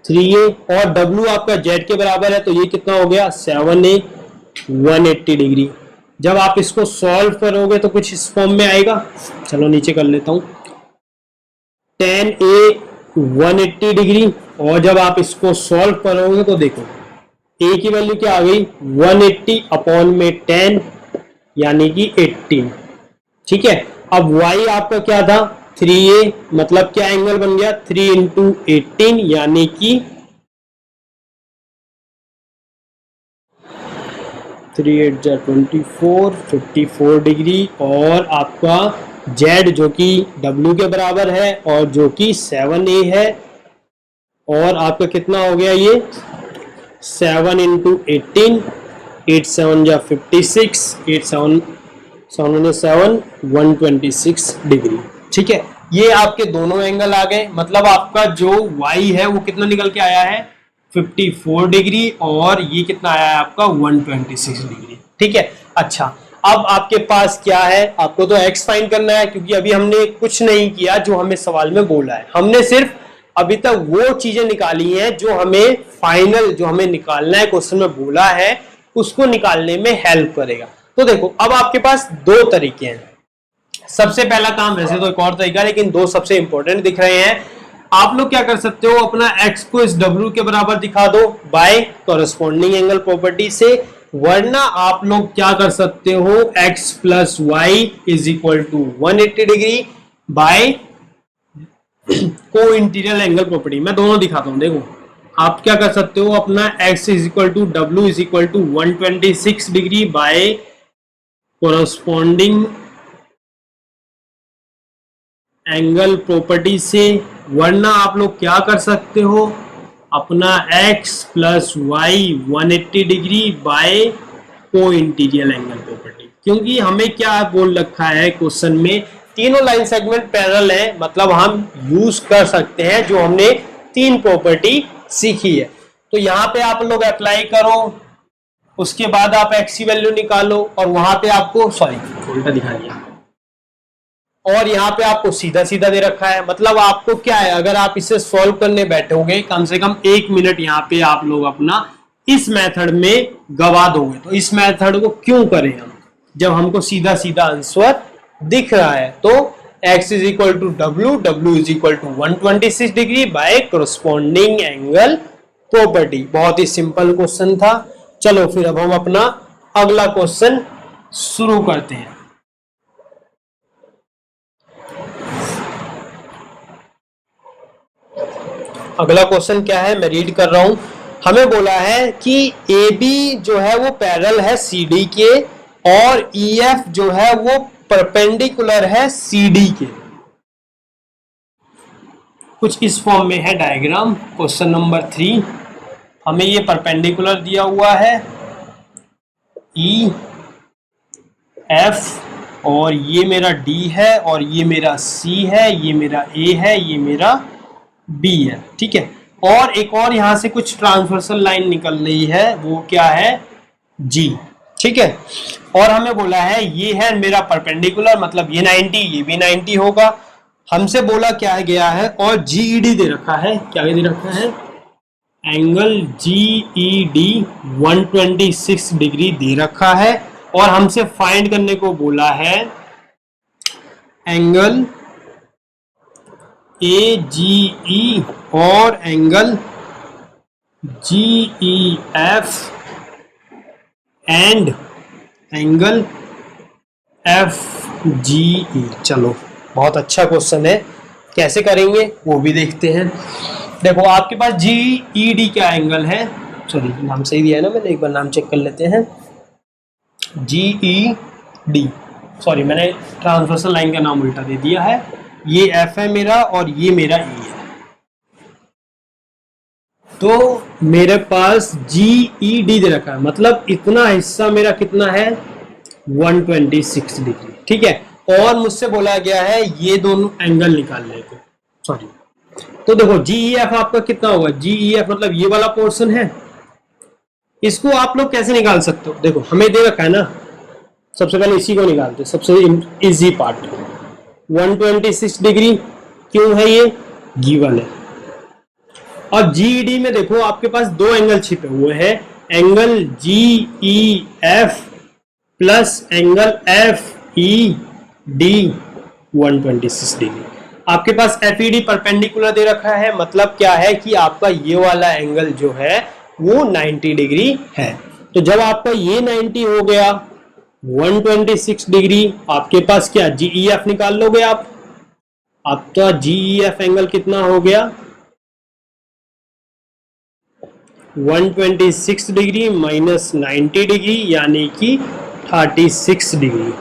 3a और W आपका z के बराबर है, तो ये कितना हो गया 7a 180 डिग्री। जब आप इसको सॉल्व करोगे तो कुछ इस फॉर्म में आएगा, चलो नीचे कर लेता हूं, 10a 180 डिग्री, और जब आप इसको सॉल्व करोगे तो देखो a की वैल्यू क्या आ गई 180 अपॉन में 10 यानी कि 18। ठीक है, अब y आपका क्या था 3a, मतलब क्या एंगल बन गया 3 इंटू 18 यानी कि 3 8 जा 24 54 डिग्री, और आपका z जो कि w के बराबर है और जो कि 7a है, और आपका कितना हो गया ये 7 इंटू 18, 8 7 जा 56, 8 7 7 126 डिग्री। ठीक है, ये आपके दोनों एंगल आ गए, मतलब आपका जो y है वो कितना निकल के आया है 54 डिग्री, और ये कितना आया है आपका 126 डिग्री। ठीक है, अच्छा अब आपके पास क्या है, आपको तो x फाइंड करना है, क्योंकि अभी हमने कुछ नहीं किया जो हमें सवाल में बोला है, हमने सिर्फ अभी तक वो चीजें निकाली हैं जो हमें फाइनल, जो हमें निकालना है, क्वेश्चन में बोला है, उसको निकालने में हेल्प करेगा। तो देखो अब आपके पास दो तरीके हैं। सबसे पहला काम, वैसे तो एक और तरीका है लेकिन दो सबसे इंपॉर्टेंट दिख रहे हैं। आप लोग क्या कर सकते हो, अपना x को इस w के बराबर दिखा दो बाय कॉरेस्पॉन्डिंग एंगल प्रॉपर्टी से, वरना आप लोग क्या कर सकते हो, x plus Y is equal to 180 degree by co interior angle property. मैं दोनों दिखाता हूं। देखो आप क्या कर सकते हो, अपना x is equal to w is equal to 126 degree by corresponding angle property से, वरना आप लोग क्या कर सकते हो, अपना x plus Y 180 degree by co interior angle property. क्योंकि हमें क्या बोल रखा है क्वेश्चन में, तीनों लाइन सेगमेंट पैरेलल है, मतलब हम यूज कर सकते हैं जो हमने तीन प्रॉपर्टी सीखी है। तो यहाँ पे आप लोग अप्लाई करो, उसके बाद आप x की वैल्यू निकालो और वहां पे आपको, सॉरी उल्टा दिखा दिया, और यहाँ पे आपको सीधा सीधा दे रखा है। मतलब आपको क्या है, अगर आप इसे सॉल्व करने बैठोगे कम से कम 1 मिनट यहाँ पे आप लोग अपना इस मेथड में गवा दोगे। तो इस मेथड को क्यों करें हम, जब हमको सीधा सीधा आंसर दिख रहा है। तो x is equal to w is equal to 126 degree by corresponding angle property. बहुत ही सिंपल क्वेश्चन था। चलो फिर अब हम अपना अगला क्वेश्चन शुरू करते हैं। अगला क्वेश्चन क्या है, मैं रीड कर रहा हूं। हमें बोला है कि AB जो है वो पैरेलल है CD के और EF जो है वो परपेंडिकुलर है CD के। कुछ इस फॉर्म में है डायग्राम। क्वेश्चन नंबर 3, हमें ये परपेंडिकुलर दिया हुआ है EF, और ये मेरा D है और ये मेरा C है, ये मेरा A है, ये मेरा B है। ठीक है, और एक और यहां से कुछ ट्रांसवर्सल लाइन निकल रही है, वो क्या है, G। ठीक है, और हमें बोला है ये है मेरा परपेंडिकुलर, मतलब ये 90, ये भी 90 होगा। हमसे बोला क्या गया है, और GED दे रखा है। क्या दे रखा है, एंगल GED 126 डिग्री दे रखा है, और हमसे फाइंड करने को बोला है एंगल AGE और angle GEF and angle FGE। चलो बहुत अच्छा क्वेश्चन है, कैसे करेंगे वो भी देखते हैं। देखो आपके पास GED क्या एंगल है, सॉरी नाम सही दिया है ना मैंने, एक बार नाम चेक कर लेते हैं। GED, सॉरी मैंने ट्रांसवर्सल लाइन का नाम उल्टा दे दिया है। ये F है मेरा और ये मेरा E है। तो मेरे पास GED दे रखा है, मतलब इतना हिस्सा मेरा कितना है, 126 डिग्री। ठीक है, और मुझसे बोला गया है ये दोनों एंगल निकालने को, सॉरी। तो देखो GEF आपका कितना होगा, GEF मतलब ये वाला पोर्शन है, इसको आप लोग कैसे निकाल सकते हो। देखो हमें दे रखा है ना, सबसे पहले इसी को निकालते, सबसे इजी पार्ट। 126 डिग्री क्यों है, ये गिवन है। और GED में देखो आपके पास दो एंगल छिपे हुए हैं, angle GEF plus angle FED 126 degree. आपके पास FED परपेंडिकुलर दे रखा है, मतलब क्या है कि आपका ये वाला एंगल जो है वो 90 डिग्री है। तो जब आपका ये 90 हो गया, 126 डिग्री, आपके पास क्या GEF निकाल लोगे आप। आपका GEF एंगल कितना हो गया, 126 डिग्री माइनस 90 डिग्री यानी कि 36 डिग्री।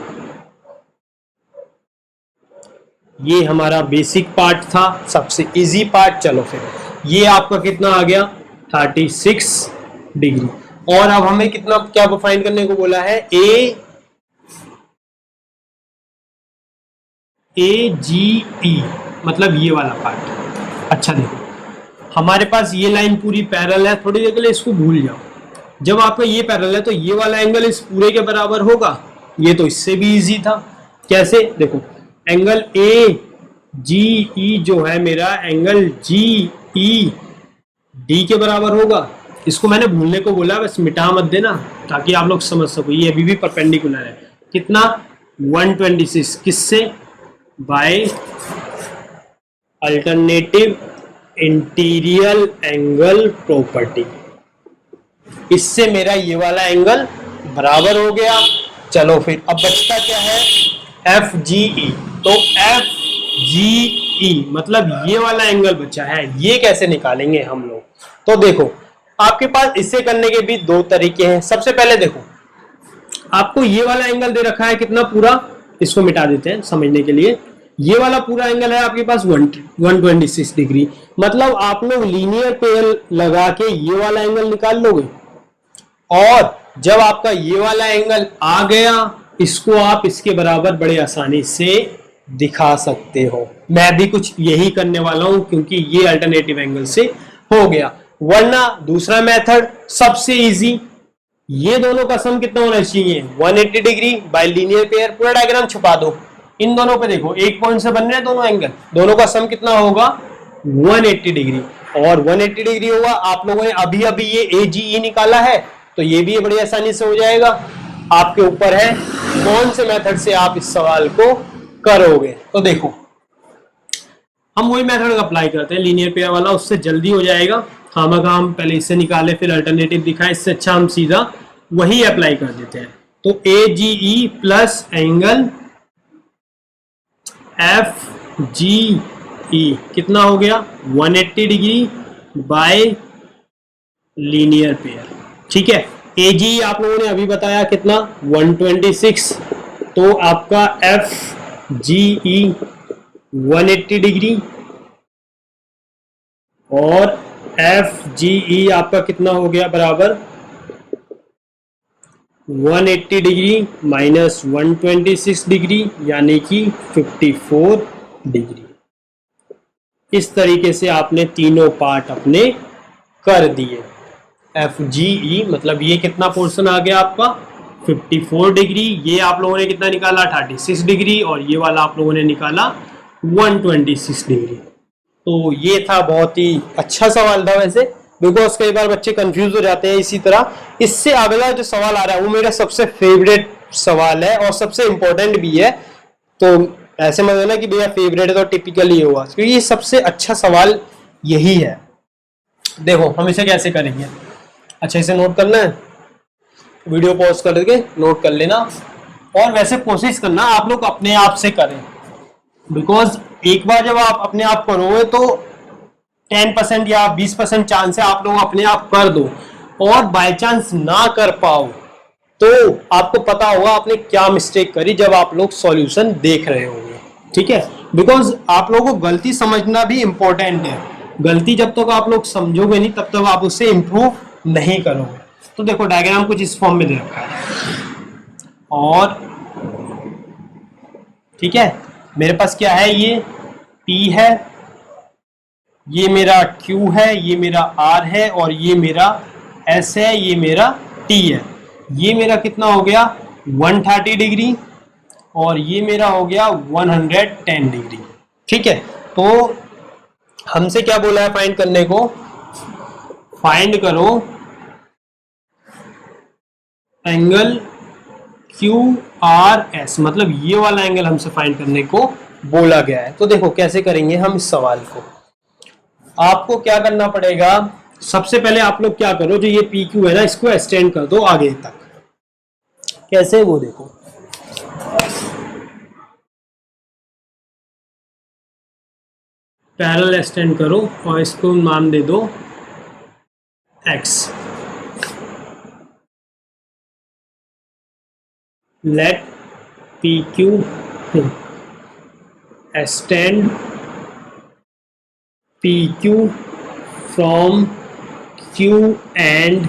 ये हमारा बेसिक पार्ट था, सबसे इजी पार्ट। चलो फिर ये आपका कितना आ गया, 36 डिग्री। और अब हमें कितना क्या फाइंड करने को बोला है, AGE, मतलब ये वाला पार्ट। अच्छा देखो हमारे पास ये लाइन पूरी पैरेलल है, थोड़ी देर के लिए इसको भूल जाओ। जब आपका ये पैरेलल है तो ये वाला एंगल इस पूरे के बराबर होगा। ये तो इससे भी इजी था, कैसे, देखो एंगल जी ई जो है मेरा एंगल जी ई डी के बराबर होगा। इसको मैंने भूलने को बोला, बस मिटा मत देना ताकि आप लोग समझ सको। ये अभी भी परपेंडिकुलर है। कितना? 126 किससे? By alternative interior angle property. इससे मेरा ये वाला एंगल बराबर हो गया। चलो फिर अब बचता क्या है? एफ जी ई। तो एफ जी ई मतलब ये वाला एंगल बचा है, ये कैसे निकालेंगे हम लोग? तो देखो, आपके पास इसे करने के भी दो तरीके हैं। सबसे पहले देखो, आपको ये वाला एंगल दे रखा है कितना पूरा, इसको मिटा देते हैं समझने के लिए। ये वाला पूरा एंगल है आपके पास 126 डिग्री। मतलब आप लोग लीनियर पेयर लगा के ये वाला एंगल निकाल लोगे, और जब आपका ये वाला एंगल आ गया, इसको आप इसके बराबर बड़े आसानी से दिखा सकते हो। मैं भी कुछ यही करने वाला हूं क्योंकि ये अल्टरनेटिव एंगल से हो गया। वरना दूसरा मेथड सबसे इजी, ये दोनों का सम कितना होना चाहिए? 180 डिग्री बाय लीनियर पेयर। पूरा डायग्राम छुपा दो, इन दोनों पे देखो, एक पॉइंट से बन रहे हैं दोनों एंगल, दोनों का सम कितना होगा? 180 डिग्री। और 180 डिग्री होगा। आप लोगों ने अभी अभी ये ए जी ई निकाला है, तो ये भी बड़ी आसानी से हो जाएगा। आपके ऊपर है कौन से मेथड से आप इस सवाल को करोगे। तो देखो, हम वही मेथड अप्लाई करते हैं लीनियर पेयर वाला, उससे जल्दी हो जाएगा। खामखा हम पहले इससे निकाले फिर अल्टरनेटिव दिखाए, इससे अच्छा हम सीधा वही अप्लाई कर देते हैं। तो A G E plus angle F G E कितना हो गया? 180 डिग्री बाय लीनियर पेयर। ठीक है, ए जी आप लोगों ने अभी बताया कितना? 126। तो आपका एफ जी ई 180 डिग्री और एफ जी ई आपका कितना हो गया? बराबर 180 डिग्री माइनस 126 डिग्री यानी कि 54 डिग्री। इस तरीके से आपने तीनों पार्ट अपने कर दिए। एफ जी ई मतलब ये कितना पोर्शन आ गया आपका? 54 डिग्री। ये आप लोगों ने कितना निकाला? 36 डिग्री। और ये वाला आप लोगों ने निकाला 126 डिग्री। तो ये था, बहुत ही अच्छा सवाल था वैसे, बिकॉज कई बार बच्चे कंफ्यूज हो जाते हैं इसी तरह। इससे अगला जो सवाल आ रहा है वो मेरा सबसे फेवरेट सवाल है और सबसे इंपॉर्टेंट भी है। तो ऐसे मत लेना कि भैया फेवरेट है तो टिपिकल ही होगा, क्योंकि ये सबसे अच्छा सवाल यही है। देखो हम इसे कैसे करेंगे, अच्छा इसे नोट करना है, वीडियो पॉज करके नोट कर लेना। और वैसे कोशिश करना आप लोग अपने आप से करें, बिकॉज एक बार जब आप अपने आप करोगे तो 10% या 20% चांस है आप लोग अपने आप कर दो। और बाय चांस ना कर पाओ तो आपको पता होगा आपने क्या मिस्टेक करी जब आप लोग सॉल्यूशन देख रहे होंगे। ठीक है, बिकॉज आप लोगों को गलती समझना भी इंपॉर्टेंट है। गलती जब तक आप लोग समझोगे नहीं तब तक आप उससे इंप्रूव नहीं करोगे। तो देखो डायग्राम कुछ इस फॉर्म में दे रखा है और ठीक है, मेरे पास क्या है? ये P है, ये मेरा Q है, ये मेरा R है और ये मेरा S है, ये मेरा T है। ये मेरा कितना हो गया? 130 डिग्री और ये मेरा हो गया 110 डिग्री। ठीक है, तो हमसे क्या बोला है फाइंड करने को? फाइंड करो एंगल QRS, मतलब ये वाला एंगल हमसे फाइंड करने को बोला गया है। तो देखो कैसे करेंगे हम इस सवाल को। आपको क्या करना पड़ेगा? सबसे पहले आप लोग क्या करो, जो ये PQ है ना, इसको एक्सटेंड कर दो आगे तक। कैसे वो देखो, पैरेलल एक्सटेंड करो और इसको नाम दे दो X। let PQ extend PQ from Q and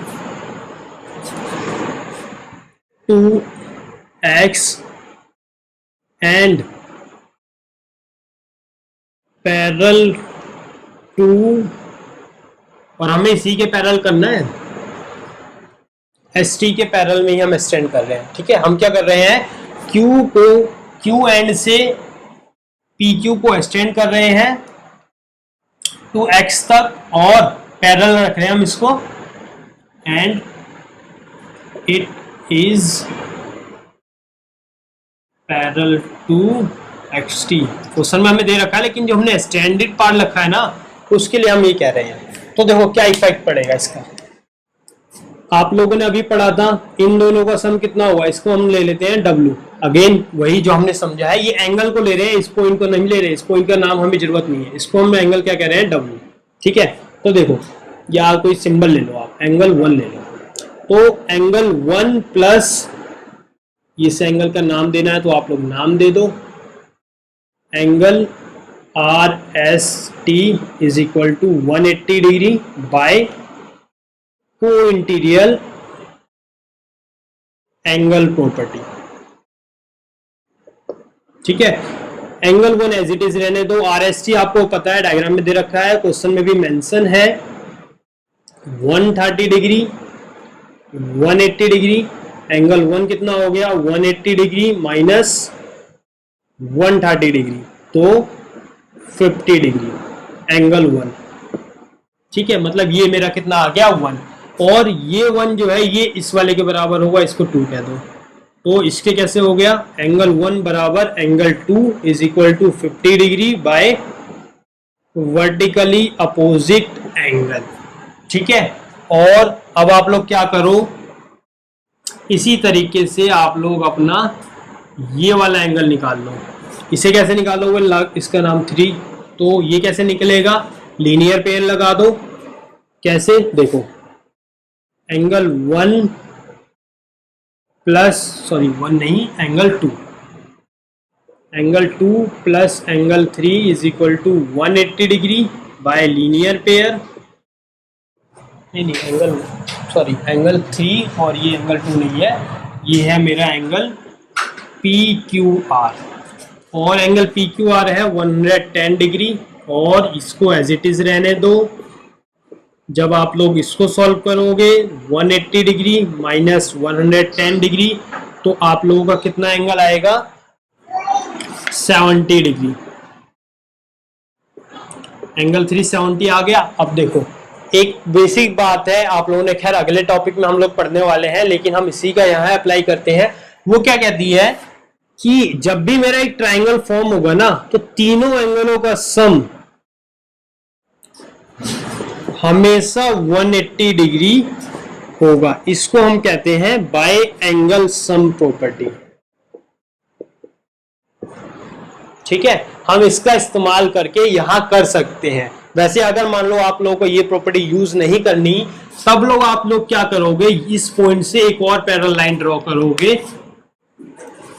to X and parallel to, और हमें इसी के पैरेलल करना है, एस टी के पैरेलल में ही हम एक्सटेंड कर रहे हैं। ठीक है, हम क्या कर रहे हैं? Q को Q एंड से पी क्यू को एक्सटेंड कर रहे हैं टू एक्स तक और पैरेलल रख रहे हैं हम इसको, and it is parallel to X T. Question में हमें दे रखा है, लेकिन जो हमने एक्सटेंडेड पार्ट रखा है ना, उसके लिए हम ये कह रहे हैं। तो देखो क्या इफेक्ट पड़ेगा इसका। आप लोगों ने अभी पढ़ा था इन दोनों का सम कितना हुआ, इसको हम ले लेते हैं W। अगेन वही जो हमने समझा है, ये एंगल को ले रहे हैं, इस पॉइंट को नहीं ले रहे, इस पॉइंट का नाम हमें जरूरत नहीं है, इसको हम एंगल क्या कह रहे हैं, W। ठीक है, तो देखो या कोई सिंबल ले लो, आप एंगल 1 ले लो। तो एंगल 1 प्लस इस एंगल का नाम देना है तो आप लोग नाम दे दो, angle RST is equal to 180 degree by co interior angle property. ठीक है, एंगल 1 एज इट इज रहने दो। RST आपको पता है, डायग्राम में दे रखा है, क्वेश्चन में भी मेंशन है, 130 डिग्री 180 डिग्री। एंगल 1 कितना हो गया, 180 डिग्री माइनस 130 डिग्री, तो 50 डिग्री एंगल 1। ठीक है, मतलब ये मेरा कितना आ गया 1, और ये 1 जो है ये इस वाले के बराबर होगा, इसको 2 कह दो। तो इसके कैसे हो गया, एंगल 1 बराबर angle 2 is equal to 50 degree by vertically opposite angle. ठीक है, और अब आप लोग क्या करो, इसी तरीके से आप लोग अपना ये वाला एंगल निकाल लो। इसे कैसे निकालोगे, इसका नाम 3। तो ये कैसे निकलेगा, लीनियर पेयर लगा दो। कैसे, देखो angle 1 plus angle 2, angle 2 plus angle 3 is equal to 180 degree by linear pair. Angle 3 और ये एंगल 2 नहीं है, ये है मेरा एंगल PQR, और एंगल PQR है 110 डिग्री, और इसको एज इट इज रहने दो। जब आप लोग इसको सॉल्व करोगे 180 डिग्री माइनस 110 डिग्री, तो आप लोगों का कितना एंगल आएगा, 70 डिग्री। एंगल 370 आ गया। अब देखो एक बेसिक बात है, आप लोगों ने खैर अगले टॉपिक में हम लोग पढ़ने वाले हैं, लेकिन हम इसी का यहाँ अप्लाई करते हैं। वो क्या कहती है कि जब भी मेरा एक ट्राइंगल फॉर्म होगा ना, तो तीनों एंगलों का सम हमेशा 180 डिग्री होगा। इसको हम कहते हैं बाय एंगल सम प्रॉपर्टी। ठीक है, हम इसका इस्तेमाल करके यहां कर सकते हैं। वैसे अगर मान लो आप लोगों को ये प्रॉपर्टी यूज नहीं करनी, तब लोग आप लोग क्या करोगे, इस पॉइंट से एक और पैरेलल लाइन ड्रॉ करोगे,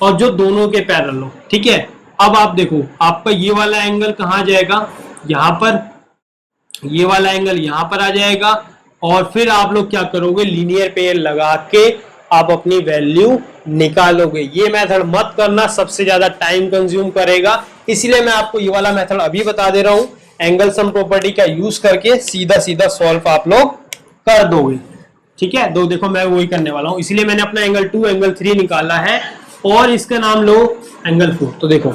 और जो दोनों के पैरेलल हो। ठीक है, अब आप देखो आपका ये वाला एंगल कहाँ जाएगा, यहां पर, ये वाला एंगल यहां पर आ जाएगा, और फिर आप लोग क्या करोगे, लीनियर पेयर लगा के आप अपनी वैल्यू निकालोगे। ये मेथड मत करना, सबसे ज्यादा टाइम कंज्यूम करेगा, इसलिए मैं आपको ये वाला मेथड अभी बता दे रहा हूं। एंगल सम प्रॉपर्टी का यूज करके सीधा सीधा सॉल्व आप लोग कर दोगे। ठीक है, तो देखो मैं वही करने वाला हूं, इसलिए मैंने अपना एंगल 2 एंगल 3 निकाला है, और इसका नाम लो एंगल 4। तो देखो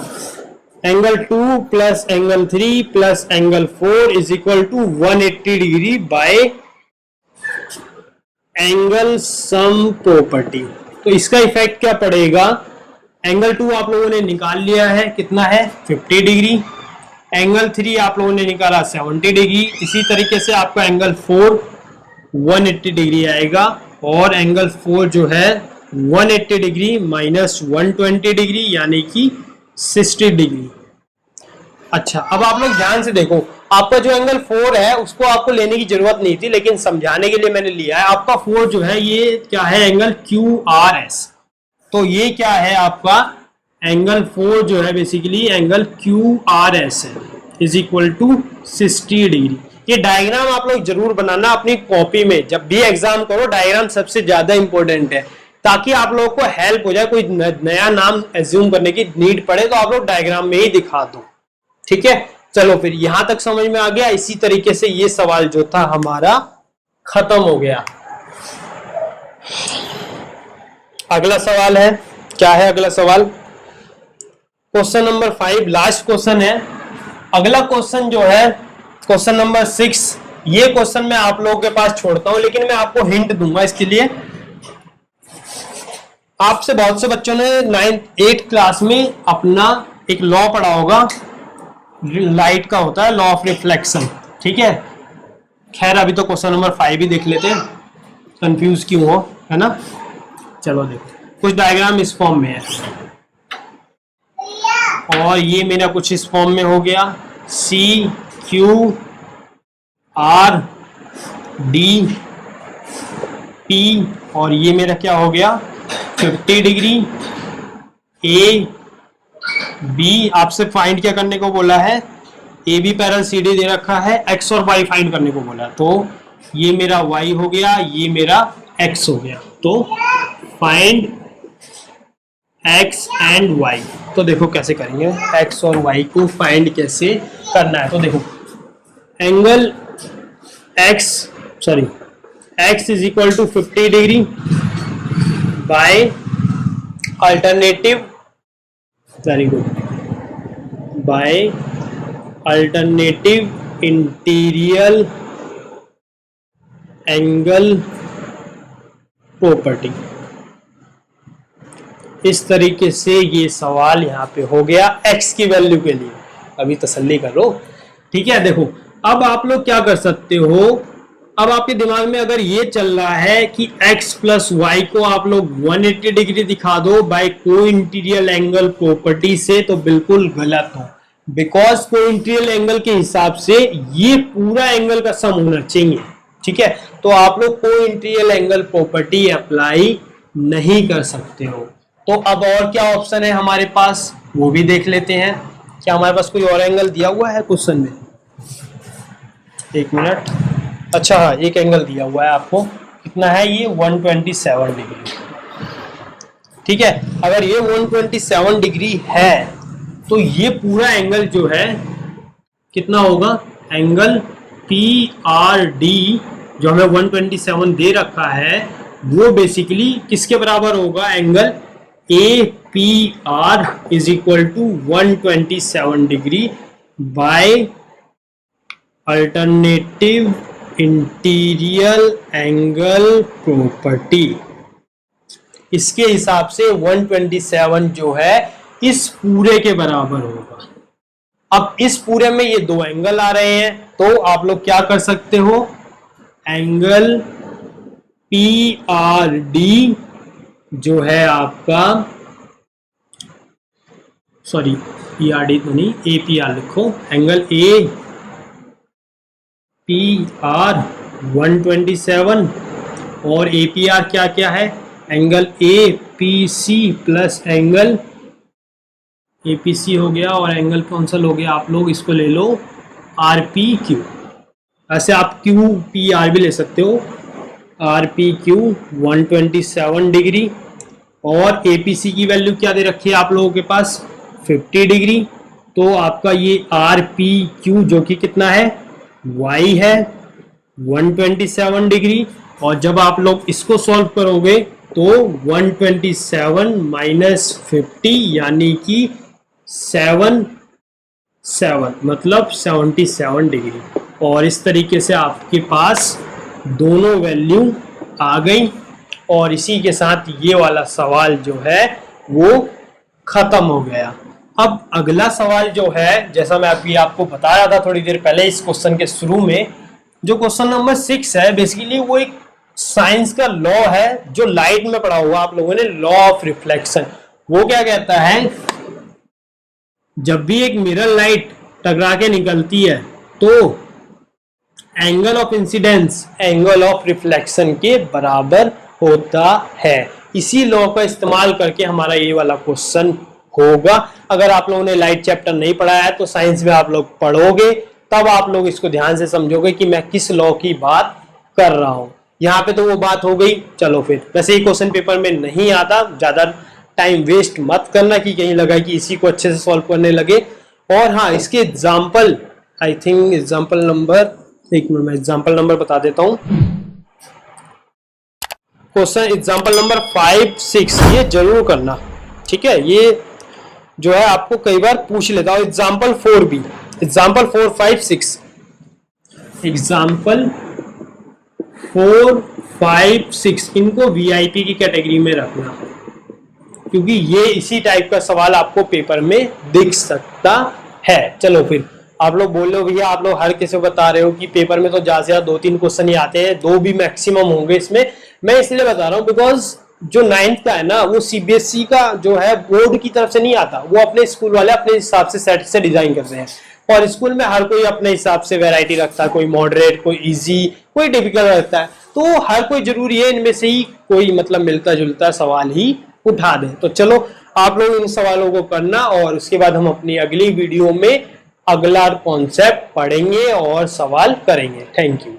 angle 2 plus angle 3 plus angle 4 is equal to 180 degree by angle sum property. तो इसका इफेक्ट क्या पड़ेगा, एंगल 2 आप लोगों ने निकाल लिया है, कितना है 50 डिग्री, एंगल 3 आप लोगों ने निकाला 70 डिग्री, इसी तरीके से आपका एंगल 4 180 डिग्री आएगा, और एंगल 4 जो है 180 डिग्री माइनस 120 डिग्री यानी कि 60 डिग्री। अच्छा, अब आप लोग ध्यान से देखो, आपका जो एंगल 4 है उसको आपको लेने की जरूरत नहीं थी, लेकिन समझाने के लिए मैंने लिया है। आपका 4 जो है ये क्या है, एंगल QRS। तो ये क्या है आपका एंगल 4 जो है बेसिकली एंगल QRS है, इज इक्वल टू 60 डिग्री। ये डायग्राम आप लोग जरूर बनाना अपनी कॉपी में, जब भी एग्जाम करो डायग्राम सबसे ज्यादा इंपॉर्टेंट है, ताकि आप लोगों को हेल्प हो जाए, कोई नया नाम एज्यूम करने की नीड पड़े तो आप लोग डायग्राम में ही दिखा दो। ठीक है, चलो फिर यहां तक समझ में आ गया। इसी तरीके से ये सवाल जो था हमारा खत्म हो गया। अगला सवाल है, क्या है अगला सवाल, क्वेश्चन नंबर 5 लास्ट क्वेश्चन है। अगला क्वेश्चन जो है क्वेश्चन नंबर 6, ये क्वेश्चन मैं आप लोगों के पास छोड़ता हूं, लेकिन मैं आपको हिंट दूंगा इसके लिए। आपसे बहुत से बच्चों ने 9th 8th क्लास में अपना एक लॉ पढ़ा होगा, लाइट का होता है लॉ ऑफ रिफ्लेक्शन, ठीक है। खैर अभी तो क्वेश्चन नंबर 5 ही देख लेते हैं, कंफ्यूज क्यों हो, है ना। चलो देखो, कुछ डायग्राम इस फॉर्म में है और ये मेरा कुछ इस फॉर्म में हो गया, C Q R D P, और ये मेरा क्या हो गया 50 डिग्री ए बी। आपसे फाइंड क्या करने को बोला है, A B parallel C D दे रखा है, एक्स और वाई फाइंड करने को बोला है। तो ये मेरा वाई हो गया, ये मेरा एक्स हो गया। तो फाइंड एक्स एंड वाई। तो देखो कैसे करेंगे, एक्स और वाई को फाइंड कैसे करना है। तो देखो angle X is equal to 50 degree by alternative, very good, by alternative interior angle property. इस तरीके से ये सवाल यहाँ पे हो गया x की वैल्यू के लिए। अभी तसल्ली करो, ठीक है। देखो अब आप लोग क्या कर सकते हो, अब आपके दिमाग में अगर ये चल रहा है कि x प्लस वाई को आप लोग 180 डिग्री दिखा दो bye co interior angle property से, तो बिल्कुल गलत हो। बिकॉज को इंटीरियर एंगल के हिसाब से ये पूरा एंगल का सम होना चाहिए, ठीक है। तो आप लोग को इंटीरियर एंगल प्रॉपर्टी अप्लाई नहीं कर सकते हो। तो अब और क्या ऑप्शन है हमारे पास, वो भी देख लेते हैं। क्या हमारे पास कोई और एंगल दिया हुआ है क्वेश्चन में, एक मिनट। अच्छा हाँ, एक एंगल दिया हुआ है आपको, कितना है ये 127 डिग्री, ठीक है। अगर ये 127 डिग्री है तो ये पूरा एंगल जो है कितना होगा, एंगल पी आर डी जो हमें 127 दे रखा है वो बेसिकली किसके बराबर होगा, angle A P R is equal to 127 degree by alternative interior angle property. इसके हिसाब से 127 जो है इस पूरे के बराबर होगा। अब इस पूरे में ये दो एंगल आ रहे हैं, तो आप लोग क्या कर सकते हो, एंगल पी आर डी जो है आपका, सॉरी पी आर डी तो नहीं, ए पी आर लिखो, एंगल ए पी आर 127 और ए पी आर क्या क्या है, angle A P C plus angle A P C हो गया, और एंगल कौन सा लोगे आप लोग, इसको ले लो आर पी क्यू। ऐसे आप क्यू पी आर भी ले सकते हो, आर पी क्यू 127 डिग्री, और ए पी सी की वैल्यू क्या दे रखी है आप लोगों के पास 50 डिग्री। तो आपका ये आर पी क्यू जो कि कितना है, y है 127 डिग्री, और जब आप लोग इसको सॉल्व करोगे तो 127 माइनस 50 यानी कि 7 मतलब 77 डिग्री। और इस तरीके से आपके पास दोनों वैल्यू आ गई, और इसी के साथ ये वाला सवाल जो है वो खत्म हो गया। अब अगला सवाल जो है, जैसा मैं अभी आपको बता रहा था थोड़ी देर पहले इस क्वेश्चन के शुरू में, जो क्वेश्चन नंबर 6 है बेसिकली वो एक साइंस का लॉ है जो लाइट में पढ़ा हुआ आप लोगों ने, लॉ ऑफ रिफ्लेक्शन। वो क्या कहता है, जब भी एक मिरर लाइट टकरा के निकलती है तो angle of incidence angle of reflection के बराबर होता है। इसी लॉ का इस्तेमाल करके हमारा ये वाला क्वेश्चन होगा। अगर आप लोगों ने लाइट चैप्टर नहीं पढ़ा है तो साइंस में आप लोग पढ़ोगे, तब आप लोग इसको ध्यान से समझोगे कि मैं किस लॉ की बात कर रहा हूं। यहाँ पे तो वो बात हो गई। चलो फिर, वैसे ही क्वेश्चन पेपर में नहीं आता, ज्यादा टाइम वेस्ट मत करना कि कहीं लगा कि इसी को अच्छे से सॉल्व करने लगे। और हाँ, इसके example, I think example number, एक मिनट मैं एग्जाम्पल नंबर बता देता हूँ। क्वेश्चन एग्जाम्पल नंबर 5, 6 ये जरूर करना, ठीक है। ये जो है आपको कई बार पूछ लेता हूं। एग्जाम्पल 4 भी, एग्जाम्पल 4, 5, 6, एग्जाम्पल 4, 5, 6 इनको वीआईपी की कैटेगरी में रखना, क्योंकि ये इसी टाइप का सवाल आपको पेपर में दिख सकता है। चलो फिर आप लोग बोल लो भैया आप लोग हर किसी को बता रहे हो कि पेपर में तो ज्यादा से ज्यादा 2-3 क्वेश्चन ही आते हैं, 2 भी मैक्सिमम होंगे इसमें। मैं इसलिए बता रहा हूँ बिकॉज जो 9th का है ना वो सीबीएसई का जो है बोर्ड की तरफ से नहीं आता, वो अपने स्कूल वाले अपने हिसाब से सेट से डिजाइन करते हैं। और स्कूल में हर कोई अपने हिसाब से वैरायटी रखता है, कोई मॉडरेट, कोई इजी, कोई डिफिकल्ट रखता है। तो हर कोई जरूरी है इनमें से ही कोई मतलब मिलता जुलता सवाल ही उठा दे। तो चलो आप लोग इन सवालों को करना और उसके बाद हम अपनी अगली वीडियो में अगला कॉन्सेप्ट पढ़ेंगे और सवाल करेंगे। Thank you.